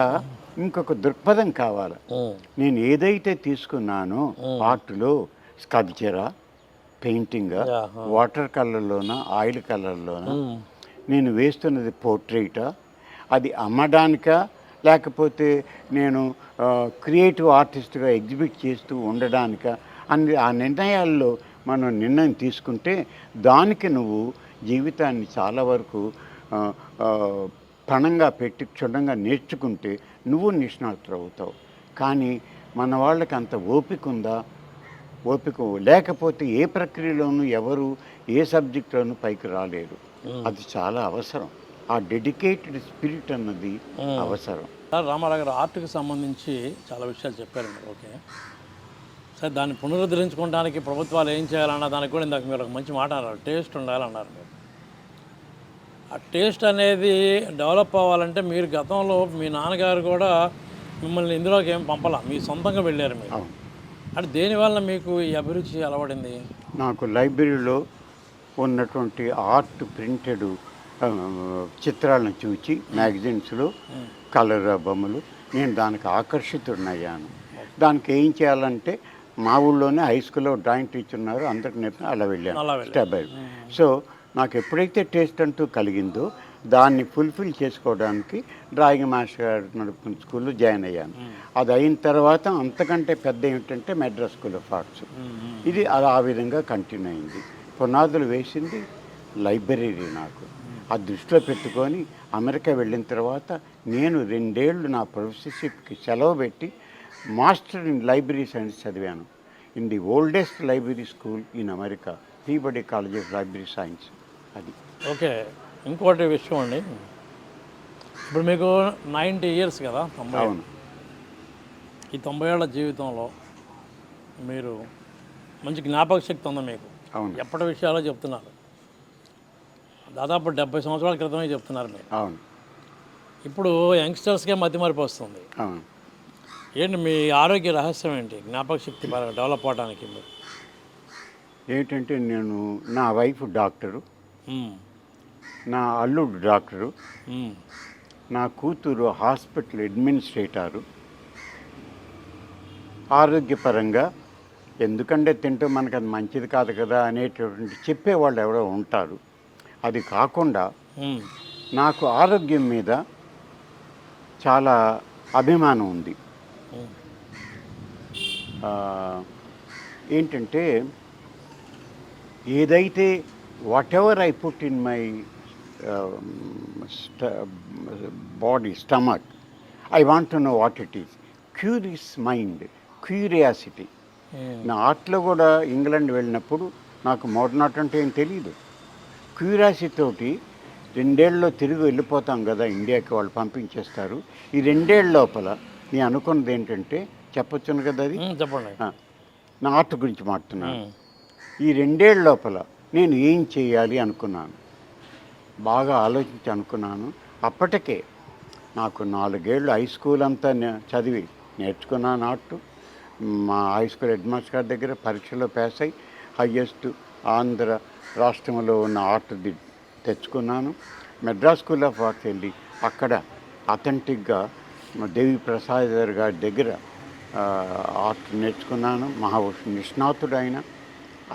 ఇంకొక దృక్పథం కావాలి. నేను ఏదైతే తీసుకున్నానో ఆర్ట్లో, స్కల్ప్చరా, పెయింటింగా, వాటర్ కలర్లోనా, ఆయిల్ కలర్లోనా, నేను వేస్తున్నది పోర్ట్రేటా, అది అమ్మడానికా లేకపోతే నేను క్రియేటివ్ ఆర్టిస్ట్గా ఎగ్జిబిట్ చేస్తూ ఉండడానికా అని ఆ నిర్ణయాల్లో మనం నిర్ణయం తీసుకుంటే దానికి నువ్వు జీవితాన్ని చాలా వరకు పణంగా పెట్టి క్షుణ్ణంగా నేర్చుకుంటే నువ్వు నిష్ణాతుడు అవుతావు. కానీ మన వాళ్ళకి అంత ఓపిక ఉందా? ఓపిక లేకపోతే ఏ ప్రక్రియలోనూ ఎవరు ఏ సబ్జెక్టులోనూ పైకి రాలేరు. అది చాలా అవసరం. ఆ డెడికేటెడ్ స్పిరిట్ అన్నది అవసరం. రామారావు గారు ఆర్ట్కి సంబంధించి చాలా విషయాలు చెప్పారు మీరు. ఓకే సరే, దాన్ని పునరుద్ధరించుకోవడానికి ప్రభుత్వాలు ఏం చేయాలన్న దానికి కూడా ఇందాక మీరు ఒక మంచి మాట అన్నారు, టేస్ట్ ఉండాలన్నారు మీరు. ఆ టేస్ట్ అనేది డెవలప్ అవ్వాలంటే మీరు గతంలో మీ నాన్నగారు కూడా మిమ్మల్ని ఇందులోకి ఏం పంపలా, మీ సొంతంగా వెళ్ళారు మీరు. అంటే దేనివల్ల మీకు ఈ అభిరుచి అలవడింది? నాకు లైబ్రరీలో ఉన్నటువంటి ఆర్ట్ ప్రింటెడ్ చిత్రాలను చూచి మ్యాగజైన్స్లో కలర్ బొమ్మలు, నేను దానికి ఆకర్షితున్నయ్యాను. దానికి ఏం చేయాలంటే మా ఊళ్ళోనే హై స్కూల్లో డ్రాయింగ్ టీచర్ ఉన్నారు, అందరికి నేర్పి అలా వెళ్ళాను స్టెప్ బై. సో నాకు ఎప్పుడైతే టేస్ట్ అంటూ కలిగిందో దాన్ని ఫుల్ఫిల్ చేసుకోవడానికి డ్రాయింగ్ మాస్టర్ గారు నడుపుకున్న స్కూల్లో జాయిన్ అయ్యాను. అది అయిన తర్వాత అంతకంటే పెద్ద ఏమిటంటే మెడ్రాస్ స్కూల్ ఆఫ్ ఆర్ట్స్. ఇది అలా ఆ విధంగా కంటిన్యూ అయింది. పునాదులు వేసింది లైబ్రరీ. నాకు ఆ దృష్టిలో పెట్టుకొని అమెరికా వెళ్ళిన తర్వాత నేను 2 ఏళ్ళు నా ప్రొఫెసర్షిప్కి సెలవు పెట్టి మాస్టర్ ఇన్ లైబ్రరీ సైన్స్ చదివాను in the oldest library school in America, Peabody college of library science. అది ఓకే. ఇంకోటి విషయం అండి, ఇప్పుడు మీకు 90 ఇయర్స్ కదా, 90. అవును. ఈ 90 ఏళ్ల జీవితంలో మీరు మంచి జ్ఞాపక శక్తి ఉందా మీకు? అవును. ఎప్పటి విషయాలో చెప్తున్నారు, దాదాపు 70 సంవత్సరాల క్రితమే చెప్తున్నారు మీరు. అవును. ఇప్పుడు యంగ్స్టర్స్కే మతిమరుపు వస్తుంది. అవును. ఏంటి మీ ఆరోగ్య రహస్యం ఏంటి, జ్ఞాపక శక్తి డెవలప్ అవడానికి? మీరు ఏంటంటే నేను, నా వైఫ్ డాక్టరు, నా అల్లుడు డాక్టరు, నా కూతురు హాస్పిటల్ అడ్మినిస్ట్రేటరు. ఆరోగ్యపరంగా ఎందుకంటే తింటూ మనకు అది మంచిది కాదు కదా అనేటటువంటి చెప్పేవాళ్ళు ఎవరో ఉంటారు. అది కాకుండా నాకు ఆరోగ్యం మీద చాలా అభిమానం ఉంది. ఏంటంటే ఏదైతే what ever I put in my body, stomach, I want to know what it is. Curious mind, curiosity. నా ఆర్ట్లో కూడా ఇంగ్లాండ్ వెళ్ళినప్పుడు నాకు మోడర్న్ ఆర్ట్ అంటే ఏం తెలియదు. క్యూరియాసిటీ తోటి 2 ఏళ్ళలో తిరిగి వెళ్ళిపోతాం కదా, ఇండియాకి వాళ్ళు పంపించేస్తారు. ఈ 2 ఏళ్ళ లోపల నేను అనుకున్నది ఏంటంటే, చెప్పొచ్చును కదా అది, చెప్పండి. నా ఆర్ట్ గురించి మాట్లాడుతున్నాను. ఈ 2 ఏళ్ళ లోపల నేను ఏం చేయాలి అనుకున్నాను, బాగా ఆలోచించి అనుకున్నాను. అప్పటికే నాకు 4 ఏళ్ళు హై స్కూల్ అంతా చదివి నేర్చుకున్నాను ఆర్ట్. మా హై స్కూల్ హెడ్ మాస్టర్ గారి దగ్గర పరీక్షలో పాస్ అయ్యి హయ్యెస్ట్ ఆంధ్ర రాష్ట్రంలో ఉన్న ఆర్ట్ది తెచ్చుకున్నాను. మెడ్రాస్ స్కూల్ ఆఫ్ ఆర్ట్స్ వెళ్ళి అక్కడ అథెంటిక్గా దేవి ప్రసాద్ గారి దగ్గర ఆర్ట్ నేర్చుకున్నాను. నిష్ణాతుడు ఆయన.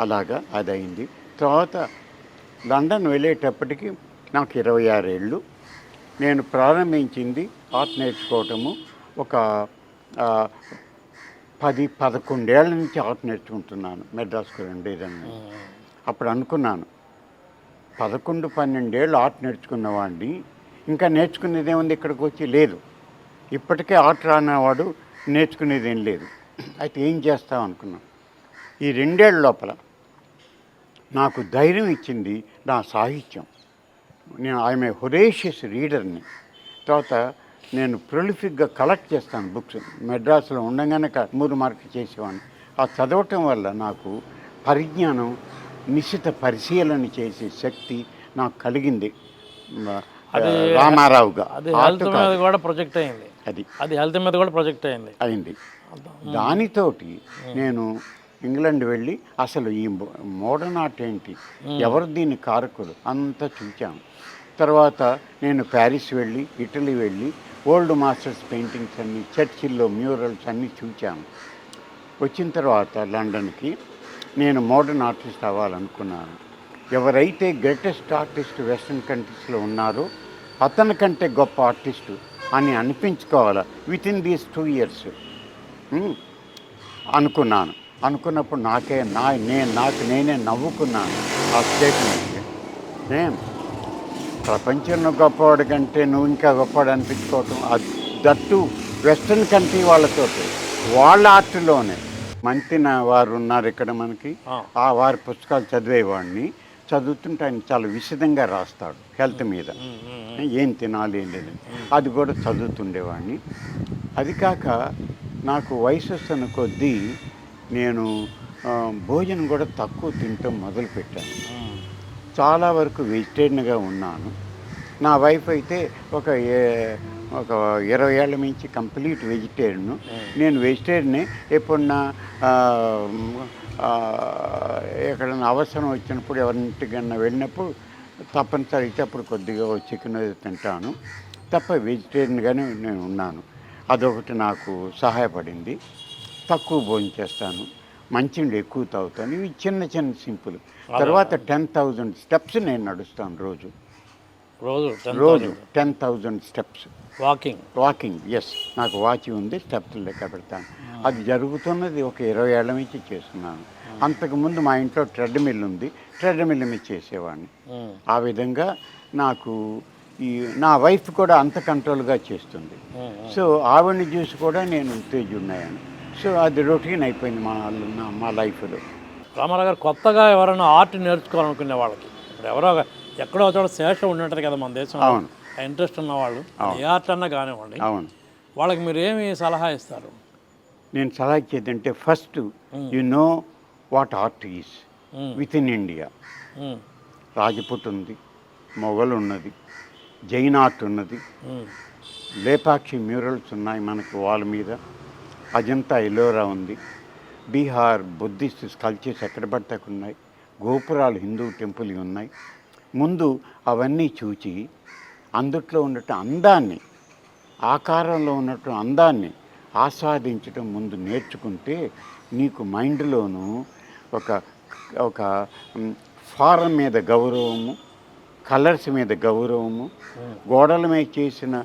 అలాగా అది అయింది. తర్వాత లండన్ వెళ్ళేటప్పటికి నాకు 26 ఏళ్ళు. నేను ప్రారంభించింది ఆర్ట్ నేర్చుకోవటము ఒక 10-11 ఏళ్ళ నుంచి ఆర్ట్ నేర్చుకుంటున్నాను. మెడ్రాస్కు ఉండేదాన్ని. అప్పుడు అనుకున్నాను 11-12 ఏళ్ళు ఆర్ట్ నేర్చుకున్నవాడిని, ఇంకా నేర్చుకునేది ఏముంది ఇక్కడికి వచ్చి లేదు. ఇప్పటికే ఆర్ట్ రానివాడు నేర్చుకునేది ఏం లేదు. అయితే ఏం చేస్తాం అనుకున్నాం. ఈ 2 ఏళ్ళ లోపల నాకు ధైర్యం ఇచ్చింది నా సాహిత్యం. నేను ఐఎమ్ ఏ హొరేషియస్ రీడర్ని. తర్వాత నేను ప్రొలిఫిక్గా కలెక్ట్ చేస్తాను బుక్స్. మెడ్రాస్లో ఉండగానే 3 మార్కులు చేసేవాడిని. ఆ చదవటం వల్ల నాకు పరిజ్ఞానం, నిశిత పరిశీలన చేసే శక్తి నాకు కలిగింది. రామారావుగా అది హెల్త్ మీద కూడా ప్రొజెక్ట్ అయింది. అది హెల్త్ మీద కూడా ప్రొజెక్ట్ అయింది. దానితోటి నేను ఇంగ్లాండ్ వెళ్ళి అసలు ఈ మోడర్న్ ఆర్ట్ ఏంటి, ఎవరు దీని కారకులు అంతా చూచాను. తర్వాత నేను ప్యారిస్ వెళ్ళి, ఇటలీ వెళ్ళి ఓల్డ్ మాస్టర్స్ పెయింటింగ్స్ అన్నీ, చర్చిల్లో మ్యూరల్స్ అన్నీ చూచాను. వచ్చిన తర్వాత లండన్కి నేను మోడర్న్ ఆర్టిస్ట్ అవ్వాలనుకున్నాను. ఎవరైతే గ్రేటెస్ట్ ఆర్టిస్ట్ వెస్ట్రన్ కంట్రీస్లో ఉన్నారో అతని కంటే గొప్ప ఆర్టిస్టు అని అనిపించుకోవాలా వితిన్ దీస్ 2 years అనుకున్నాను. అనుకున్నప్పుడు నాకు నేనే నవ్వుకున్నాను ఆ స్టేట్మెంట్. ప్రపంచంలో గొప్పవాడి కంటే నువ్వు ఇంకా గొప్పవాడు అనిపించుకోవటం, దట్టు వెస్ట్రన్ కంట్రీ వాళ్ళ ఆర్ట్లోనే. మంతిన వారు ఉన్నారు ఇక్కడ మనకి, ఆ వారి పుస్తకాలు చదివేవాడిని. చదువుతుంటే ఆయన చాలా విశదంగా రాస్తాడు హెల్త్ మీద, ఏం తినాలి ఏం లేదని. అది కూడా చదువుతుండేవాడిని. అది కాక నాకు వయసు వస్తున్న కొద్దీ నేను భోజనం కూడా తక్కువ తినటం మొదలుపెట్టాను. చాలా వరకు వెజిటేరియన్గా ఉన్నాను. నా వైఫ్ అయితే ఒక 20 ఏళ్ళ నుంచి కంప్లీట్ వెజిటేరియన్. నేను వెజిటేరియనే. ఎప్పుడన్నా ఎక్కడన్నా అవసరం వచ్చినప్పుడు ఎవరింటికన్నా వెళ్ళినప్పుడు తప్పనిసరి అయితే అప్పుడు కొద్దిగా చికెన్ తింటాను తప్ప వెజిటేరియన్గానే నేను ఉన్నాను. అదొకటి నాకు సహాయపడింది. తక్కువ భోజనం చేస్తాను, మంచినీళ్ళు ఎక్కువ తాగుతాను. ఇవి చిన్న చిన్న సింపుల్. తర్వాత 10,000 స్టెప్స్ నేను నడుస్తాను రోజు 10,000 స్టెప్స్ వాకింగ్. ఎస్, నాకు వాచ్ ఉంది, స్టెప్స్ లెక్క పెడతాను. అది జరుగుతున్నది ఒక 20 ఏళ్ల నుంచి చేస్తున్నాను. అంతకుముందు మా ఇంట్లో ట్రెడ్మిల్ ఉంది, ట్రెడ్మిల్ మీద చేసేవాడిని. ఆ విధంగా నాకు నా వైఫ్ కూడా అంత కంట్రోల్గా చేస్తుంది. సో ఆవిడని చూసి కూడా నేను ఉత్తేజున్నాను. సో అది రొటీన్ అయిపోయింది మా లైఫ్లో. రామారావు గారు, కొత్తగా ఎవరైనా ఆర్ట్ నేర్చుకోవాలనుకునే వాళ్ళకి, ఇప్పుడు ఎవరో ఎక్కడో చోట శేషం ఉంటుంటారు కదా మన దేశంలో, అవును, ఇంట్రెస్ట్ ఉన్నవాళ్ళు, ఏ ఆర్ట్ అన్నా కానివ్వండి, అవును, వాళ్ళకి మీరు ఏమి సలహా ఇస్తారు? నేను సలహా ఇచ్చేది అంటే first you know what art is with in India. Rajput ఉంది, మొఘల్ ఉన్నది, జైన్ ఆర్ట్ ఉన్నది, లేపాక్షి మ్యూరల్స్ ఉన్నాయి మనకు వాల్ మీద, అజంతా ఎలోరా ఉంది, బీహార్ బుద్ధిస్ట్ స్కల్ప్చర్స్ ఎక్కడ పడితే ఉన్నాయి, గోపురాలు హిందూ టెంపుల్ ఉన్నాయి. ముందు అవన్నీ చూచి అందుట్లో ఉన్నట్టు అందాన్ని, ఆకారంలో ఉన్నట్టు అందాన్ని ఆస్వాదించడం ముందు నేర్చుకుంటే నీకు మైండ్లోనూ ఒక ఫారం మీద గౌరవము, కలర్స్ మీద గౌరవము, గోడల మీద చేసిన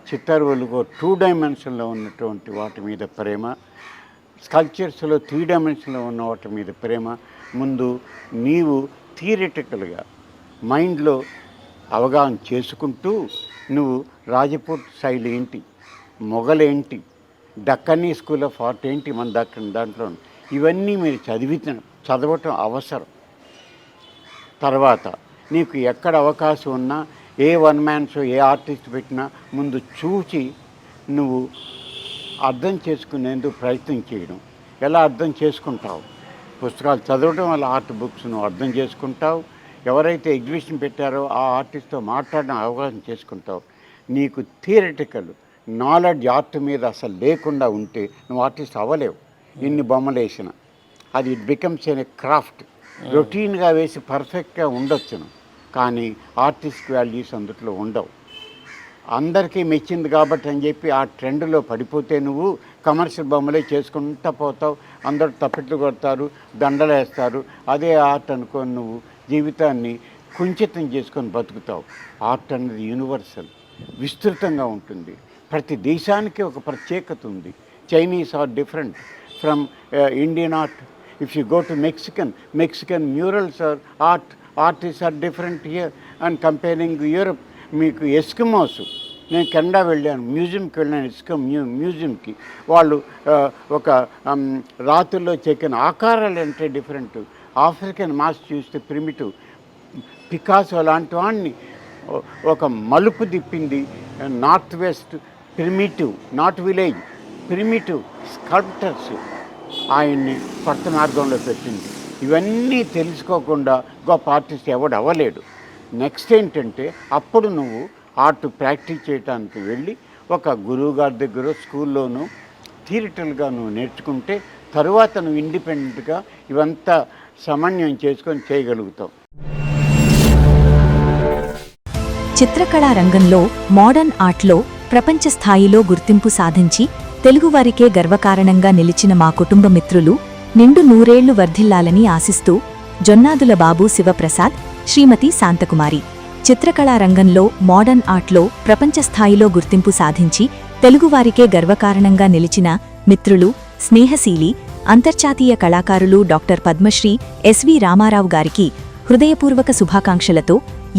చిత్తరువులుగా 2 డైమెన్షన్లో ఉన్నటువంటి వాటి మీద ప్రేమ, స్కల్ప్చర్స్లో 3 డైమెన్షన్లో ఉన్న వాటి మీద ప్రేమ ముందు నీవు థియరిటికల్గా మైండ్లో అవగాహన చేసుకుంటూ నువ్వు రాజపూట్ శైలి ఏంటి, మొఘల్ ఏంటి, డక్కనీ స్కూల్ ఆఫ్ ఆర్ట్ ఏంటి మన దాంట్లో ఇవన్నీ మీరు చదవటం అవసరం. తర్వాత నీకు ఎక్కడ అవకాశం ఉన్నా ఏ వన్ మ్యాన్ షో, ఏ ఆర్టిస్ట్ పెట్టినా ముందు చూసి నువ్వు అర్థం చేసుకునేందుకు ప్రయత్నం చేయడం. ఎలా అర్థం చేసుకుంటావు? పుస్తకాలు చదవడం వల్ల ఆర్ట్ బుక్స్ నువ్వు అర్థం చేసుకుంటావు. ఎవరైతే ఎగ్జిబిషన్ పెట్టారో ఆ ఆర్టిస్ట్తో మాట్లాడడం అవగాహన చేసుకుంటావు. నీకు థియరిటికల్ నాలెడ్జ్ ఆర్ట్ మీద అసలు లేకుండా ఉంటే నువ్వు ఆర్టిస్ట్ అవ్వలేవు. ఇన్ని బొమ్మలు వేసిన అది ఇట్ బికమ్స్ ఏ క్రాఫ్ట్. రొటీన్గా వేసి పర్ఫెక్ట్గా ఉండొచ్చును, కానీ ఆర్టిస్ట్ వాల్యూస్ అందుట్లో ఉండవు. అందరికీ మెచ్చింది కాబట్టి అని చెప్పి ఆ ట్రెండ్లో పడిపోతే నువ్వు కమర్షియల్ బొమ్మలే చేసుకుంటూ పోతావు. అందరూ తప్పెట్లు కొడతారు, దండలు వేస్తారు. అదే ఆర్ట్ అనుకొని నువ్వు జీవితాన్ని కుంచితం చేసుకొని బతుకుతావు. ఆర్ట్ అనేది యూనివర్సల్, విస్తృతంగా ఉంటుంది. ప్రతి దేశానికి ఒక ప్రత్యేకత ఉంది. Chinese are different from Indian art. If you go to Mexican murals are artist are different here and comparing Europe. మీకు ఎస్కిమోస్, నేను కెనడా వెళ్ళాను, మ్యూజియంకి వెళ్ళాను, మ్యూజియంకి. వాళ్ళు ఒక రాతుల్లో చెక్కిన ఆకారాలు అంటే డిఫరెంట్. ఆఫ్రికన్ మాస్ చూస్తే ప్రిమిటివ్. పికాసో లాంటి వాడిని ఒక మలుపు తిప్పింది north west primitive, not village, primitive sculptors ఆయన్ని కొత్త మార్గంలో పెట్టింది. ఇవన్నీ తెలుసుకోకుండా గొప్ప ఆర్టిస్ట్ ఎవడు అవ్వలేడు. నెక్స్ట్ ఏంటంటే అప్పుడు నువ్వు ఆర్ట్ ప్రాక్టీస్ చేయడానికి వెళ్ళి ఒక గురువు గారి దగ్గర స్కూల్లోనూ థియరిటికల్గా నువ్వు నేర్చుకుంటే తరువాత నువ్వు ఇండిపెండెంట్గా ఇవంతా సమన్వయం చేసుకొని చేయగలుగుతావు. చిత్రకళా రంగంలో మోడర్న్ ఆర్ట్లో ప్రపంచ స్థాయిలో గుర్తింపు సాధించి తెలుగువారికే గర్వకారణంగా నిలిచిన మా కుటుంబ మిత్రులు నిండు నూరేళ్లు వర్ధిల్లాలని ఆశిస్తూ జొన్నాదుల బాబు శివప్రసాద్, శ్రీమతి శాంతకుమారి. చిత్రకళా రంగంలో మోడర్న్ ఆర్ట్లో ప్రపంచ స్థాయిలో గుర్తింపు సాధించి తెలుగువారికే గర్వకారణంగా నిలిచిన మిత్రులు, స్నేహశీలి, అంతర్జాతీయ కళాకారులు డాక్టర్ పద్మశ్రీ ఎస్వి రామారావు గారికి హృదయపూర్వక శుభాకాంక్షలతో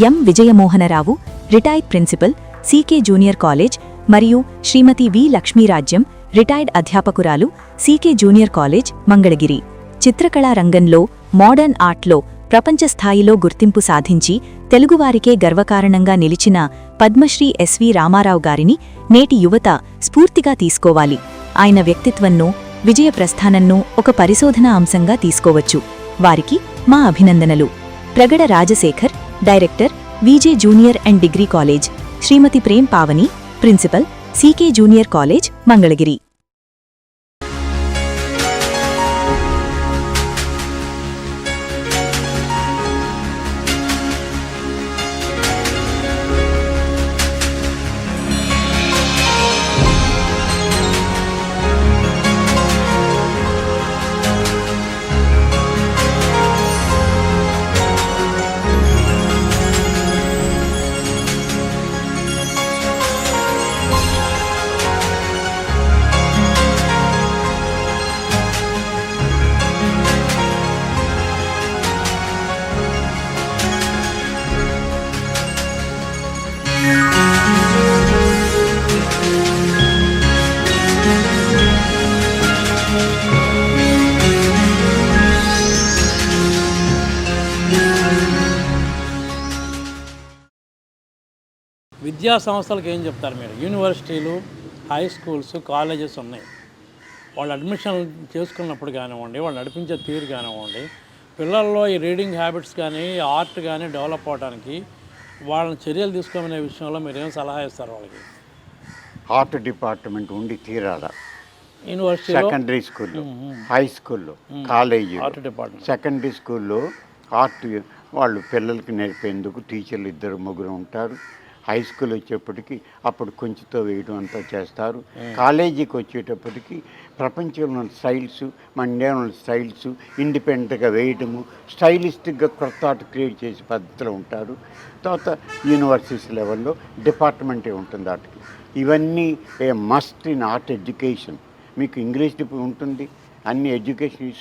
M Vijayamohanarao, retired principal, CK junior college, మరియు శ్రీమతి వి లక్ష్మీరాజ్యం, రిటైర్డ్ అధ్యాపకురాలు, సీకే జూనియర్ కాలేజ్, మంగళగిరి. చిత్రకళా రంగంలో మోడర్న్ ఆర్ట్లో ప్రపంచ స్థాయిలో గుర్తింపు సాధించి తెలుగువారికే గర్వకారణంగా నిలిచిన పద్మశ్రీ ఎస్వి రామారావు గారిని నేటి యువత స్ఫూర్తిగా తీసుకోవాలి. ఆయన వ్యక్తిత్వంను, విజయ ప్రస్థానంను ఒక పరిశోధనా అంశంగా తీసుకోవచ్చు. వారికి మా అభినందనలు. Pragada Rajasekhar, director, VJ junior and degree college, Shrimati Prem Pavani, principal, CK junior college, Mangalagiri. విద్యా సంస్థలకు ఏం చెప్తారు మీరు? యూనివర్సిటీలు, హై స్కూల్స్, కాలేజెస్ ఉన్నాయి. వాళ్ళు అడ్మిషన్ చేసుకున్నప్పుడు కానివ్వండి, వాళ్ళు నడిపించే తీరు కానివ్వండి, పిల్లల్లో ఈ రీడింగ్ హ్యాబిట్స్ కానీ, ఆర్ట్ కానీ డెవలప్ అవడానికి వాళ్ళని చర్యలు తీసుకోమనే విషయంలో మీరు ఏం సలహా ఇస్తారు వాళ్ళకి? ఆర్ట్ డిపార్ట్మెంట్ ఉండి తీరాల. యూనివర్సిటీ, సెకండరీ స్కూల్లో, హై స్కూల్లో, కాలేజీ, ఆర్ట్ డిపార్ట్మెంట్. సెకండరీ స్కూల్లో ఆర్ట్ వాళ్ళు పిల్లలకి నేర్పేందుకు టీచర్లు 2-3 ఉంటారు. హై స్కూల్ వచ్చేప్పటికి అప్పుడు కొంచెంతో వేయడం అంతా చేస్తారు. కాలేజీకి వచ్చేటప్పటికి ప్రపంచంలో స్టైల్స్, మన ఇండియాలో స్టైల్స్ ఇండిపెండెంట్గా వేయడము, స్టైలిస్టిక్గా కొత్త ఆర్ట్ క్రియేట్ చేసే పద్ధతిలో ఉంటారు. తర్వాత యూనివర్సిటీస్ లెవెల్లో డిపార్ట్మెంటే ఉంటుంది ఆర్ట్కి. ఇవన్నీ a must in art education. మీకు ఇంగ్లీష్ ఉంటుంది, అన్ని ఎడ్యుకేషన్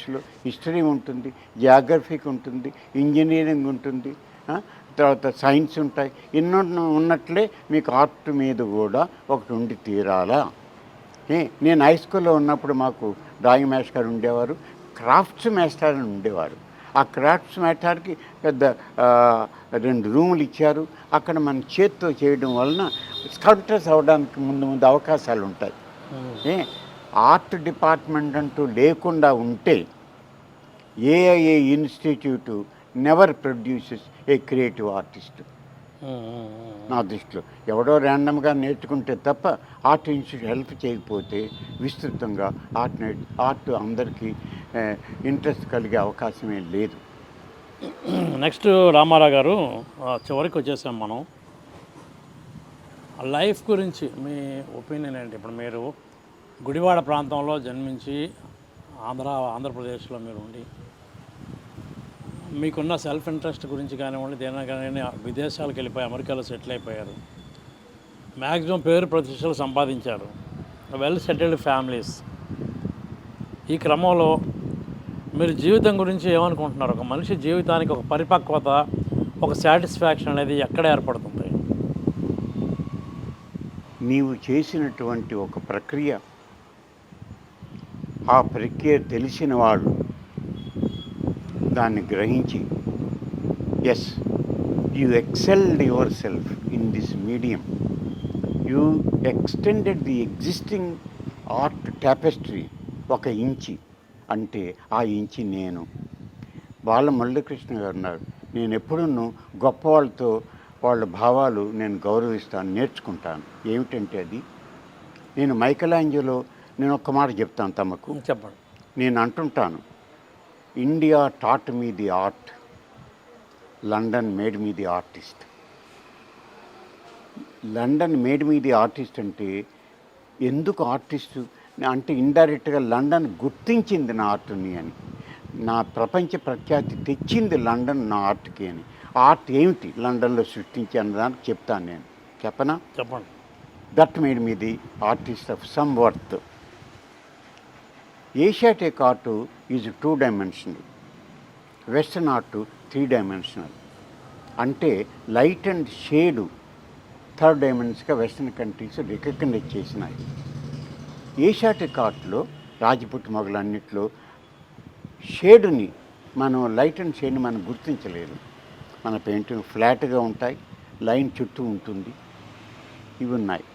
హిస్టరీ ఉంటుంది, జియోగ్రఫీకి ఉంటుంది, ఇంజనీరింగ్ ఉంటుంది, తర్వాత సైన్స్ ఉంటాయి. ఎన్నో ఉన్నట్లే మీకు ఆర్ట్ మీద కూడా ఒకటి ఉండి తీరాలా. నేను హై స్కూల్లో ఉన్నప్పుడు మాకు డ్రాయింగ్ మాస్టర్ గారు ఉండేవారు, క్రాఫ్ట్స్ మాస్టర్ అని ఉండేవారు. ఆ క్రాఫ్ట్స్ మాస్టర్కి పెద్ద 2 రూములు ఇచ్చారు. అక్కడ మన చేత్తో చేయడం వలన స్కల్ప్టర్స్ అవ్వడానికి ముందు అవకాశాలు ఉంటాయి. ఆర్ట్ డిపార్ట్మెంట్ అంటూ లేకుండా ఉంటే a institute never produces a creative artist. నా దృష్టిలో ఎవడో ర్యాండమ్గా నేర్చుకుంటే తప్ప ఆర్ట్ ఇన్స్టిట్యూట్ హెల్ప్ చేయకపోతే విస్తృతంగా ఆర్ట్ అందరికీ ఇంట్రెస్ట్ కలిగే అవకాశమే లేదు. నెక్స్ట్ రామారావు గారు, చివరికి వచ్చేసాం మనం. లైఫ్ గురించి మీ ఒపీనియన్ ఏంటి? ఇప్పుడు మీరు గుడివాడ ప్రాంతంలో జన్మించి ఆంధ్రప్రదేశ్లో మీరు ఉండి మీకున్న సెల్ఫ్ ఇంట్రెస్ట్ గురించి కానివ్వండి, దేని కానీ విదేశాలకు వెళ్ళిపోయి అమెరికాలో సెటిల్ అయిపోయారు, మ్యాక్సిమం పేరు ప్రతిష్టలు సంపాదించారు, వెల్ సెటిల్డ్ ఫ్యామిలీస్. ఈ క్రమంలో మీరు జీవితం గురించి ఏమనుకుంటున్నారు? ఒక మనిషి జీవితానికి ఒక పరిపక్వత, ఒక సాటిస్ఫాక్షన్ అనేది ఎక్కడ ఏర్పడుతుంది? నీవు చేసినటువంటి ఒక ప్రక్రియ, ఆ ప్రక్రియ తెలిసిన వాళ్ళు దాన్ని గ్రహించి as you excelled yourself in this medium, you extended the existing art tapestry ఒక ఇంచి అంటే ఆ ఇంచి నేను. బాల మురళీకృష్ణ గారు ఉన్నారు, నేను ఎప్పుడూ గొప్ప వాళ్ళతో వాళ్ళ భావాలు నేను గౌరవిస్తాను, నేర్చుకుంటాను. ఏమిటంటే అది నేను మైకలాంజలో నేను ఒక్క మాట చెప్తాను తమకు. చెప్పండి. నేను అంటుంటాను, India taught me the art, London made me the artist. London made me the artist అంటే ఎందుకు ఆర్టిస్టు అంటే ఇండైరెక్ట్గా లండన్ గుర్తించింది నా ఆర్ట్ని అని, నా ప్రపంచ ప్రఖ్యాతి తెచ్చింది లండన్ నా ఆర్ట్కి అని. ఆర్ట్ ఏమిటి లండన్లో సృష్టించి అన్నదానికి చెప్తాను నేను. చెప్పనా? చెప్పండి. That made me the artist of some worth. Asiatic art is 2 dimensional, western art 3 dimensional. అంటే లైట్ అండ్ షేడు 3rd డైమెన్షన్గా వెస్టర్న్ కంట్రీస్ రికగ్నైజ్ చేసినాయి. ఏషియాటిక్ ఆర్ట్లో రాజపుట్ మొగలన్నిట్లో షేడుని మనం లైట్ అండ్ షేడ్ని మనం గుర్తించలేదు. మన పెయింటింగ్ ఫ్లాట్గా ఉంటాయి, లైన్ చుట్టూ ఉంటుంది, ఇవి ఉన్నాయి.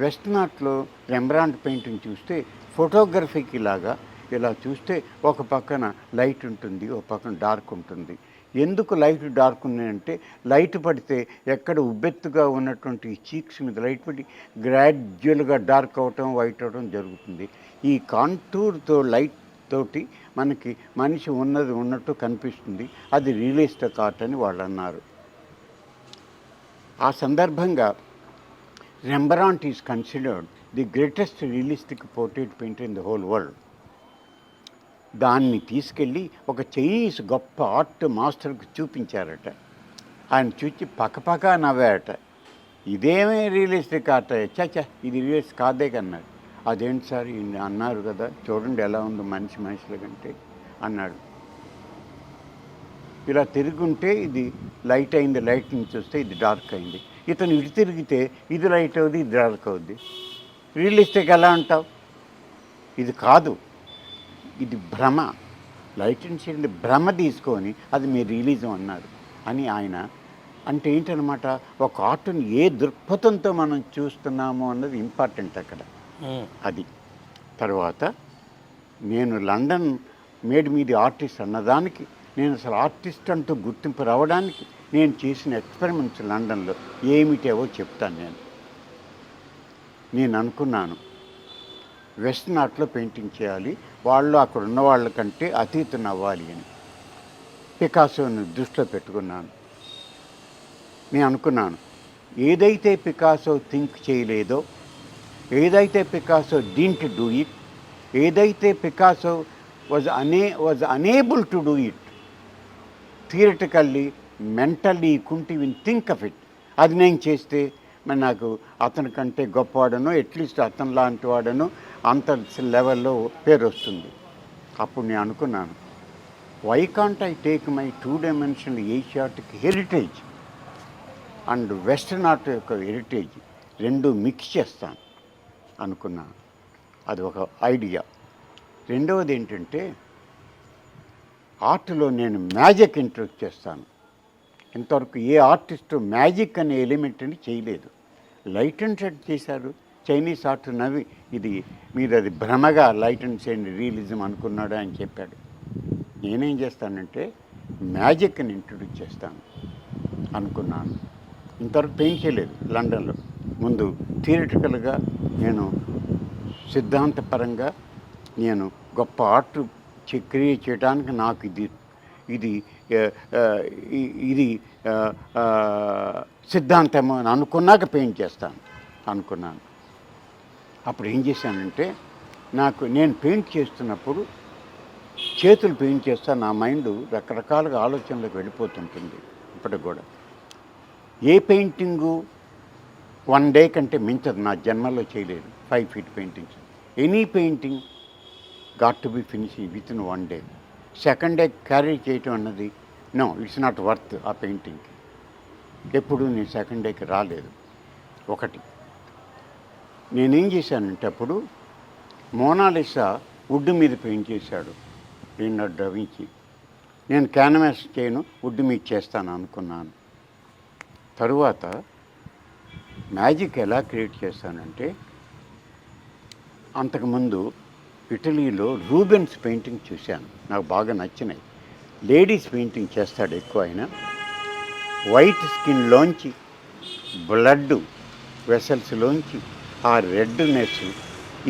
వెస్టర్న్ ఆర్ట్లో రెంబ్రాండ్ పెయింటింగ్ చూస్తే ఫోటోగ్రఫీకి లాగా ఇలా చూస్తే ఒక పక్కన లైట్ ఉంటుంది, ఒక పక్కన డార్క్ ఉంటుంది. ఎందుకు లైట్ డార్క్ ఉన్నాయంటే లైట్ పడితే ఎక్కడ ఉబ్బెత్తుగా ఉన్నటువంటి చీక్స్ మీద లైట్ పడి గ్రాడ్యువల్గా డార్క్ అవటం, వైట్ అవటం జరుగుతుంది. ఈ కాంటూర్తో లైట్ తోటి మనకి మనిషి ఉన్నది ఉన్నట్టు కనిపిస్తుంది. అది రియలిస్టిక్ ఆర్ట్ అని వాళ్ళు అన్నారు. ఆ సందర్భంగా Rembrandt is considered the greatest realistic portrait painter in the whole world. దాన్ని తీసుకెళ్ళి ఒక చైనీస్ గొప్ప ఆర్ట్ మాస్టర్కి చూపించారట. ఆయన చూచి పక్కపక్క నవ్వారట, ఇదేమే రియలిస్టిక్ ఆర్ట్, చచ్చా ఇది రియలిస్టిక్ కాదే కన్నాడు. అదేంటి సార్ అన్నారు కదా, చూడండి ఎలా ఉందో మనుషుల కంటే అన్నాడు. ఇలా తిరుగుంటే ఇది లైట్ అయింది, లైట్ నుంచి చూస్తే ఇది డార్క్ అయింది. ఇతను ఇటు తిరిగితే ఇది లైట్ అవుద్ది, ఇది డార్క్ అవుద్ది. రియలిస్టిక్ ఎలా అంటావు? ఇది కాదు, ఇది భ్రమ. లైట్ అండ్ షేడ్ భ్రమ తీసుకొని అది మీ రియలిజం అన్నారు అని ఆయన అంటే ఏంటనమాట, ఒక ఆర్ట్ని ఏ దృక్పథంతో మనం చూస్తున్నామో అన్నది ఇంపార్టెంట్ అక్కడ. అది తర్వాత నేను London made me the artist అన్నదానికి, నేను అసలు ఆర్టిస్ట్ అంటూ గుర్తింపు రావడానికి నేను చేసిన ఎక్స్పెరిమెంట్స్ లండన్లో ఏమిటేవో చెప్తాను. నేను అనుకున్నాను వెస్టర్న్ ఆర్ట్లో పెయింటింగ్ చేయాలి, వాళ్ళు అక్కడ ఉన్న వాళ్ళకంటే అతీతం అవ్వాలి అని పికాసోని దృష్టిలో పెట్టుకున్నాను. నేను అనుకున్నాను, ఏదైతే పికాసో థింక్ చేయలేదో, ఏదైతే పికాసో డిడ్ంట్ డూ ఇట్, ఏదైతే Picasso was unable to do it theoretically, mentally couldn't even think of it, అది నేను చేస్తే మరి నాకు అతని కంటే గొప్పవాడనో అట్లీస్ట్ అతని లాంటి వాడనో అంత లెవెల్లో పేరు వస్తుంది. అప్పుడు నేను అనుకున్నాను, why can't I take my 2 dimensional Asiatic heritage and western art యొక్క హెరిటేజ్ రెండు మిక్స్ చేస్తాను అనుకున్నాను. అది ఒక ఐడియా. రెండవది ఏంటంటే ఆర్ట్లో నేను మ్యాజిక్ ఇంట్రొడ్యూస్ చేస్తాను. ఇంతవరకు ఏ ఆర్టిస్టు మ్యాజిక్ అనే ఎలిమెంట్ని చేయలేదు. లైట్ అండ్ షేడ్ చేశారు, చైనీస్ ఆర్ట్ నవ్వి ఇది మీరు అది భ్రమగా లైట్ అండ్ షేడ్ రియలిజం అనుకున్నాడు అని చెప్పాడు. నేనేం చేస్తానంటే మ్యాజిక్ని ఇంట్రొడ్యూస్ చేస్తాను అనుకున్నాను. ఇంతవరకు పెయింట్ చేయలేదు లండన్లో. ముందు థియరిటికల్గా నేను సిద్ధాంతపరంగా నేను గొప్ప ఆర్ట్ క్రియేట్ చేయడానికి నాకు ఇది సిద్ధాంతము అని అనుకున్నాక పెయింట్ చేస్తాను అనుకున్నాను. అప్పుడు ఏం చేశానంటే నేను పెయింట్ చేస్తున్నప్పుడు చేతులు పెయింట్ చేస్తా నా మైండ్ రకరకాలుగా ఆలోచనలకు వెళ్ళిపోతుంటుంది ఇప్పటికి కూడా. ఏ పెయింటింగు 1 డే కంటే మించదు, నా జన్మలో చేయలేదు 5 feet paintings. Any painting got to be finishing with in 1 day. Second day carry చేయటం అన్నది నో, ఇట్స్ నాట్ వర్త్ ఆ పెయింటింగ్కి. ఎప్పుడు నేను సెకండ్ డేకి రాలేదు. ఒకటి నేనేం చేశానంటే అప్పుడు మోనాలిసా వుడ్ మీద పెయింట్ చేశాడు లియోనార్డో డా వించి. నేను క్యాన్వాస్ చేయను, వుడ్ మీద చేస్తాను అనుకున్నాను. తరువాత మ్యాజిక్ ఎలా క్రియేట్ చేస్తానంటే, అంతకుముందు ఇటలీలో రూబెన్స్ పెయింటింగ్ చూశాను, నాకు బాగా నచ్చినాయి. లేడీస్ పెయింటింగ్ చేస్తాడు ఎక్కువ. ఆయన వైట్ స్కిన్లోంచి బ్లడ్ వెసల్స్లోంచి ఆ రెడ్నెస్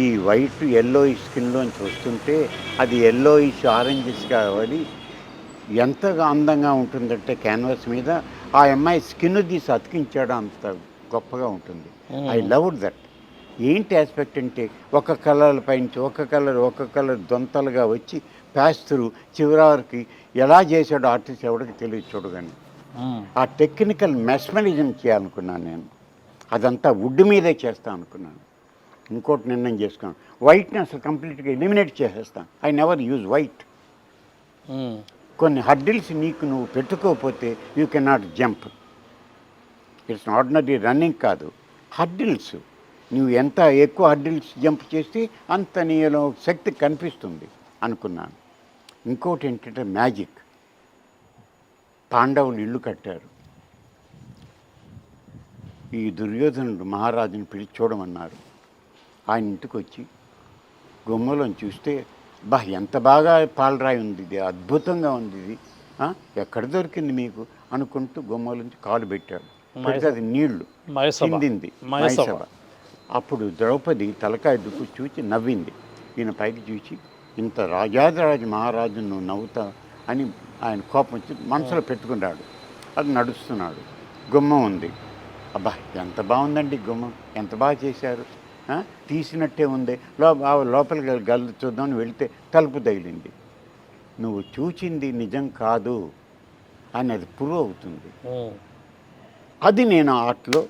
ఈ వైట్ ఎల్లోయిష్ స్కిన్లోంచి వస్తుంటే అది ఎల్లోయిష్ ఆరెంజెస్ కావాలి. ఎంతగా అందంగా ఉంటుందంటే క్యాన్వాస్ మీద ఆ అమ్మాయి స్కిన్ తీసి అతికించాడు, అంత గొప్పగా ఉంటుంది. I loved that. ఏంటి ఆస్పెక్ట్ అంటే ఒక కలర్ పైనుంచి ఒక కలర్ దొంతలుగా వచ్చి ప్యాస్తురు చివరికి ఎలా చేశాడో ఆర్టిస్ట్ ఎవరికి తెలియదు చూడగానే. ఆ టెక్నికల్ మెస్మరిజం చేయాలనుకున్నాను నేను. అదంతా వుడ్ మీదే చేస్తాను అనుకున్నాను. ఇంకోటి నిర్ణయం చేసుకున్నాను, వైట్ని అసలు కంప్లీట్గా ఎలిమినేట్ చేసేస్తాను. I never use white. కొన్ని హర్డిల్స్ నీకు నువ్వు పెట్టుకోకపోతే you can not jump. It's ordinary running కాదు, హర్డిల్స్. నువ్వు ఎంత ఎక్కువ హర్డిల్స్ జంప్ చేస్తే అంత నీలో శక్తి కనిపిస్తుంది అనుకున్నాను. ఇంకోటి ఏంటంటే మ్యాజిక్. పాండవులు ఇల్లు కట్టారు. ఈ దుర్యోధనుడు మహారాజుని పిలిచి చూడమన్నారు. ఆయన ఇంటికి వచ్చి గుమ్మలోని చూస్తే, బా ఎంత బాగా పాలరాయి ఉంది, ఇది అద్భుతంగా ఉంది, ఇది ఎక్కడ దొరికింది మీకు అనుకుంటూ గుమ్మలోంచి కాలు పెట్టాడు. పెడితే అది నీళ్లు చిందింది మైసభ. అప్పుడు ద్రౌపది తలకాయ దుక్కు చూచి నవ్వింది. ఈయన పైకి చూసి, ఇంత రాజాదిరాజు మహారాజు నువ్వు నవ్వుతా అని ఆయన కోపం వచ్చి మనసులో పెట్టుకున్నాడు. అది నడుస్తున్నాడు. గుమ్మం ఉంది. అబ్బా ఎంత బాగుందండి గుమ్మం, ఎంత బాగా చేశారు, తీసినట్టే ఉంది, లోపలికి గల్లు చూద్దామని వెళితే తలుపు తగిలింది. నువ్వు చూచింది నిజం కాదు అని అది ప్రూవ్ అవుతుంది. అది నేను ఆర్ట్లో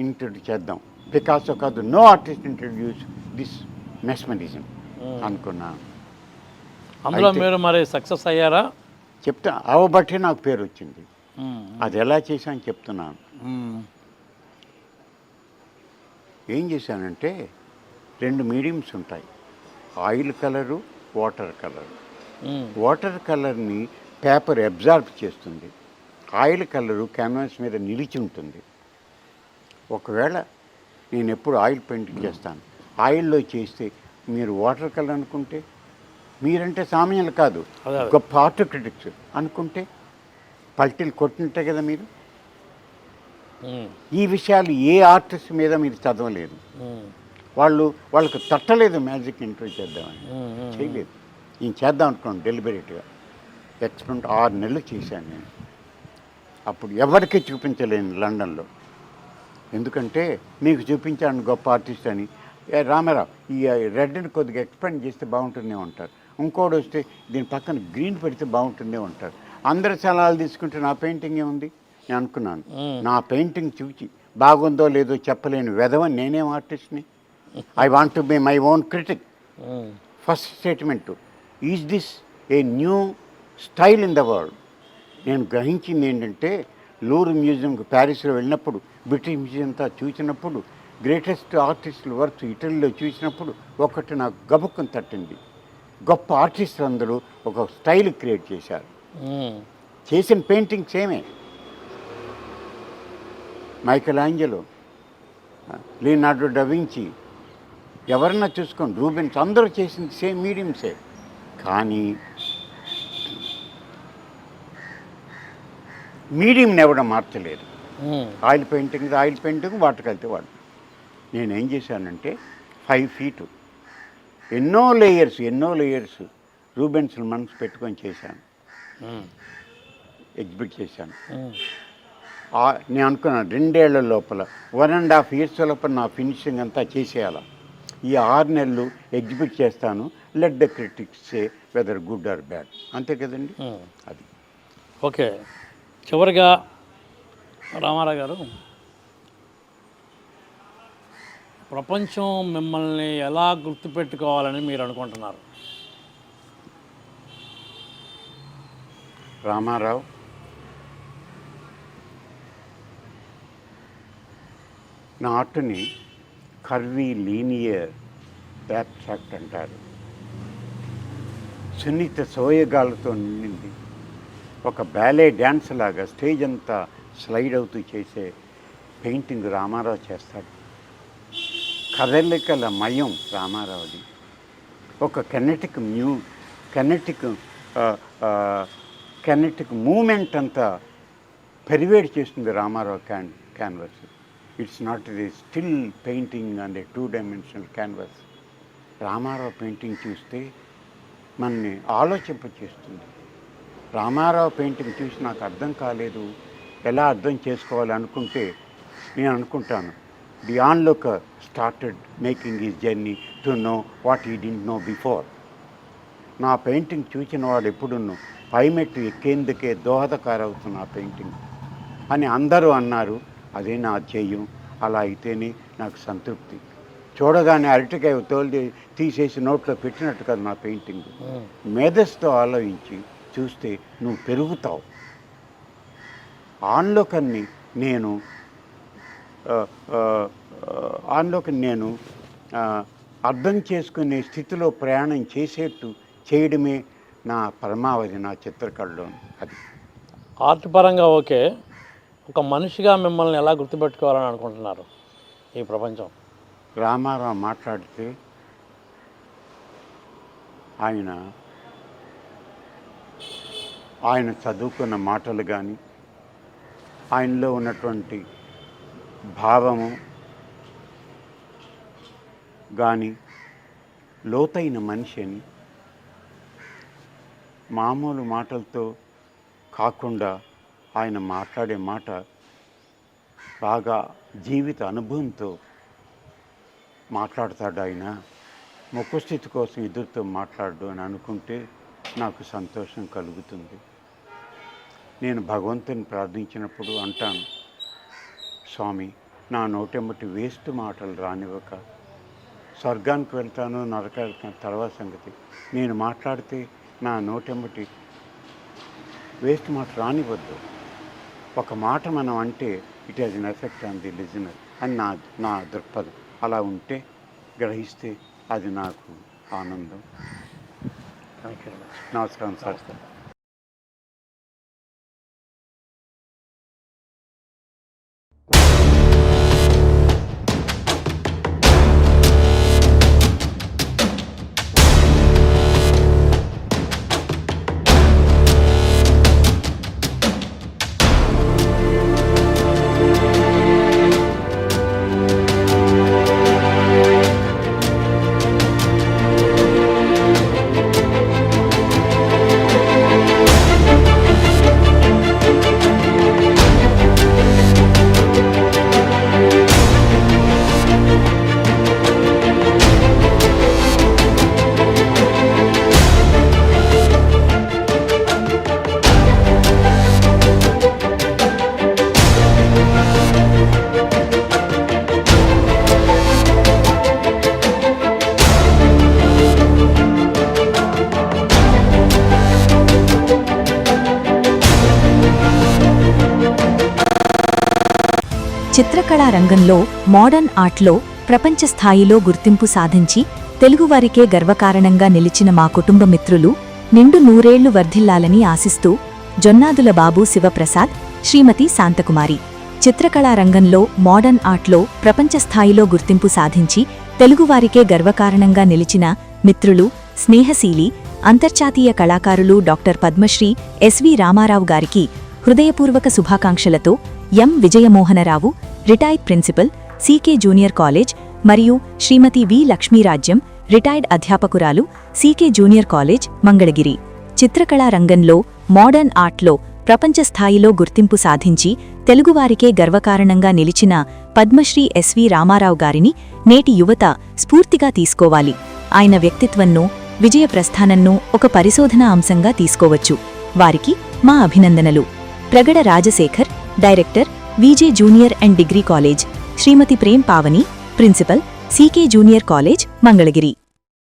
ఇంట్రడ్యూస్ చేద్దాం. పికాసో కాదు, no artist introduce this mesmerism అనుకున్నాను. అందులో మీరు మరి సక్సెస్ అయ్యారా? చెప్తా, అవబట్టే నాకు పేరు వచ్చింది. అది ఎలా చేశాను చెప్తున్నాను. ఏం చేశానంటే 2 మీడియంస్ ఉంటాయి, oil colour, water colour. Water కలర్ని పేపర్ అబ్జార్బ్ చేస్తుంది, ఆయిల్ కలరు క్యాన్వాస్ మీద నిలిచి ఉంటుంది. ఒకవేళ నేను ఎప్పుడు ఆయిల్ పెయింటింగ్ చేస్తాను, ఆయిల్లో చేస్తే మీరు వాటర్ కలర్ అనుకుంటే, మీరంటే సామాన్యులు కాదు, గొప్ప ఆర్ట్ క్రిటిక్స్ అనుకుంటే పల్టీలు కొట్టినట్టే కదా మీరు. ఈ విషయాలు ఏ ఆర్టిస్ట్ మీద మీరు చదవలేదు. వాళ్ళకు తట్టలేదు మ్యాజిక్ ఇంట్రడ్యూస్ చేద్దామని, చేయలేదు. నేను చేద్దాం అనుకున్నాను డెలిబరేట్గా. ఎక్స్పెరిమెంట్ 6 నెలలు చేశాను నేను. అప్పుడు ఎవరికీ చూపించలేను లండన్లో. ఎందుకంటే మీకు చూపించాను గొప్ప ఆర్టిస్ట్ అని. రామారావు ఈ రెడ్ని కొద్దిగా ఎక్స్పెండ్ చేస్తే బాగుంటుందే ఉంటారు, ఇంకోటి వస్తే దీని పక్కన గ్రీన్ పెడితే బాగుంటుందే ఉంటారు. అందరు సలహాలు తీసుకుంటే నా పెయింటింగ్ ఏముంది నేను అనుకున్నాను. నా పెయింటింగ్ చూసి బాగుందో లేదో చెప్పలేని వెధవని నేనేం ఆర్టిస్ట్ని. I want to be my own critic. First statement, is this a new style in the world. నేను గ్రహించింది ఏంటంటే, లూర్ మ్యూజియంకి ప్యారిస్లో వెళ్ళినప్పుడు, బ్రిటిష్ మ్యూజియం అంతా చూసినప్పుడు, గ్రేటెస్ట్ ఆర్టిస్టుల వర్క్స్ ఇటలీలో చూసినప్పుడు ఒకటి నాకు గబుక్కుని తట్టింది. గొప్ప ఆర్టిస్టులు అందరూ ఒక స్టైల్ క్రియేట్ చేశారు. చేసిన పెయింటింగ్స్ ఏమే, మైకెల్ ఆంజెలో, లియోనార్డో డా వించి, ఎవరన్నా చూసుకోండి, రూబెన్స్, అందరూ చేసింది సేమ్ మీడియంసే. కానీ మీడియంని ఎవడం మార్చలేదు. ఆయిల్ పెయింటింగ్ వాటర్ కలితే వాడు. నేనేం చేశానంటే 5 feet ఎన్నో లేయర్స్ రూబెన్స్ మనసు పెట్టుకొని చేశాను, ఎగ్జిబిట్ చేశాను. నేను అనుకున్నాను 2 ఏళ్ల లోపల 1.5 years లోపల నా ఫినిషింగ్ అంతా చేసేయాల. ఈ 6 నెలలు ఎగ్జిబిట్ చేస్తాను, let the critics say whether good or bad, అంతే కదండి. అది ఓకే. చివరిగా రామారావు గారు, ప్రపంచం మిమ్మల్ని ఎలా గుర్తుపెట్టుకోవాలని మీరు అనుకుంటున్నారు? రామారావు నా ఆర్ట్ని కర్వీ లీనియర్ యాబ్స్ట్రాక్ట్ అంటారు. సున్నిత సోయగాలతో నిండింది. ఒక బ్యాలే డ్యాన్స్ లాగా స్టేజ్ అంతా స్లైడ్ అవుతూ చేసే పెయింటింగ్ రామారావు చేస్తాడు. కదలికల మయం రామారావుది. ఒక కెనెటిక్ మూమెంట్ అంతా పెరివేడ్ చేస్తుంది Ramarao canvas. It's not the still painting and a 2-dimensional canvas. Ramarao painting చూస్తే మనని ఆలోచింపచేస్తుంది. రామారావు పెయింటింగ్ చూసి నాకు అర్థం కాలేదు, ఎలా అర్థం చేసుకోవాలనుకుంటే నేను అనుకుంటాను, the onlooker started making his journey to know what he didn't know before. నా పెయింటింగ్ చూసిన వాడు ఎప్పుడున్నో పైమెట్టు ఎక్కేందుకే దోహదకారవుతున్న ఆ పెయింటింగ్ అని అందరూ అన్నారు. అదే నా ధ్యేయం. అలా అయితేనే నాకు సంతృప్తి. చూడగానే అరటికాయ తోలు తీసేసి నోట్లో పెట్టినట్టు కదా నా పెయింటింగ్. మేధస్సుతో ఆలోచించి చూస్తే నువ్వు పెరుగుతావు. ఆన్లోకన్ని నేను అర్థం చేసుకునే స్థితిలో ప్రయాణం చేసేట్టు చేయడమే నా పరమావధి నా చిత్రకళలో. అది ఆర్ట్ పరంగా ఓకే. ఒక మనిషిగా మిమ్మల్ని ఎలా గుర్తుపెట్టుకోవాలని అనుకుంటున్నారు ఈ ప్రపంచం? రామారావు మాట్లాడితే ఆయన చదువుకున్న మాటలు కానీ, ఆయనలో ఉన్నటువంటి భావము కానీ లోతైన మనిషి అని, మామూలు మాటలతో కాకుండా ఆయన మాట్లాడే మాట బాగా జీవిత అనుభవంతో మాట్లాడతాడు. ఆయన ముఖస్థితి కోసం ఎదురుతో మాట్లాడు అని అనుకుంటే నాకు సంతోషం కలుగుతుంది. నేను భగవంతుని ప్రార్థించినప్పుడు అంటాను, స్వామి నా నోటెమ్మటి వేస్ట్ మాటలు రానివ్వక, స్వర్గానికి వెళ్తాను నరకానికి తర్వాత సంగతి, నేను మాట్లాడితే నా నోటెమ్మటి వేస్ట్ మాట రానివ్వద్దు. ఒక మాట మనం అంటే it has an effect on the listener అని నా దృక్పథం. అలా ఉంటే గ్రహిస్తే అది నాకు ఆనందం. నమస్కారం సార్. చిత్రకళా రంగంలో మోడర్న్ ఆర్ట్లో ప్రపంచ స్థాయిలో గుర్తింపు సాధించి తెలుగువారికే గర్వకారణంగా నిలిచిన మా కుటుంబ మిత్రులు నిండు 100 ఏళ్లు వర్ధిల్లాలని ఆశిస్తూ జొన్నాదుల బాబు శివప్రసాద్, శ్రీమతి శాంతకుమారి. చిత్రకళా రంగంలో మోడర్న్ ఆర్ట్లో ప్రపంచ స్థాయిలో గుర్తింపు సాధించి తెలుగువారికే గర్వకారణంగా నిలిచిన మిత్రులు, స్నేహశీలి, అంతర్జాతీయ కళాకారులు డాక్టర్ పద్మశ్రీ ఎస్వి రామారావు గారికి హృదయపూర్వక శుభాకాంక్షలతో M Vijayamohanarao, retired principal, CK junior college, మరియు శ్రీమతి వి లక్ష్మీరాజ్యం, రిటైర్డ్ అధ్యాపకురాలు, సీకే జూనియర్ కాలేజ్, మంగళగిరి. చిత్రకళా రంగంలో మోడర్న్ ఆర్ట్లో ప్రపంచ స్థాయిలో గుర్తింపు సాధించి తెలుగువారికే గర్వకారణంగా నిలిచిన పద్మశ్రీ ఎస్వి రామారావు గారిని నేటి యువత స్ఫూర్తిగా తీసుకోవాలి. ఆయన వ్యక్తిత్వంను, విజయ ప్రస్థానంను ఒక పరిశోధనా అంశంగా తీసుకోవచ్చు. వారికి మా అభినందనలు. Pragada Rajasekhar, director, VJ junior and degree college, Shrimati Prem Pavani, principal, CK junior college, Mangalagiri.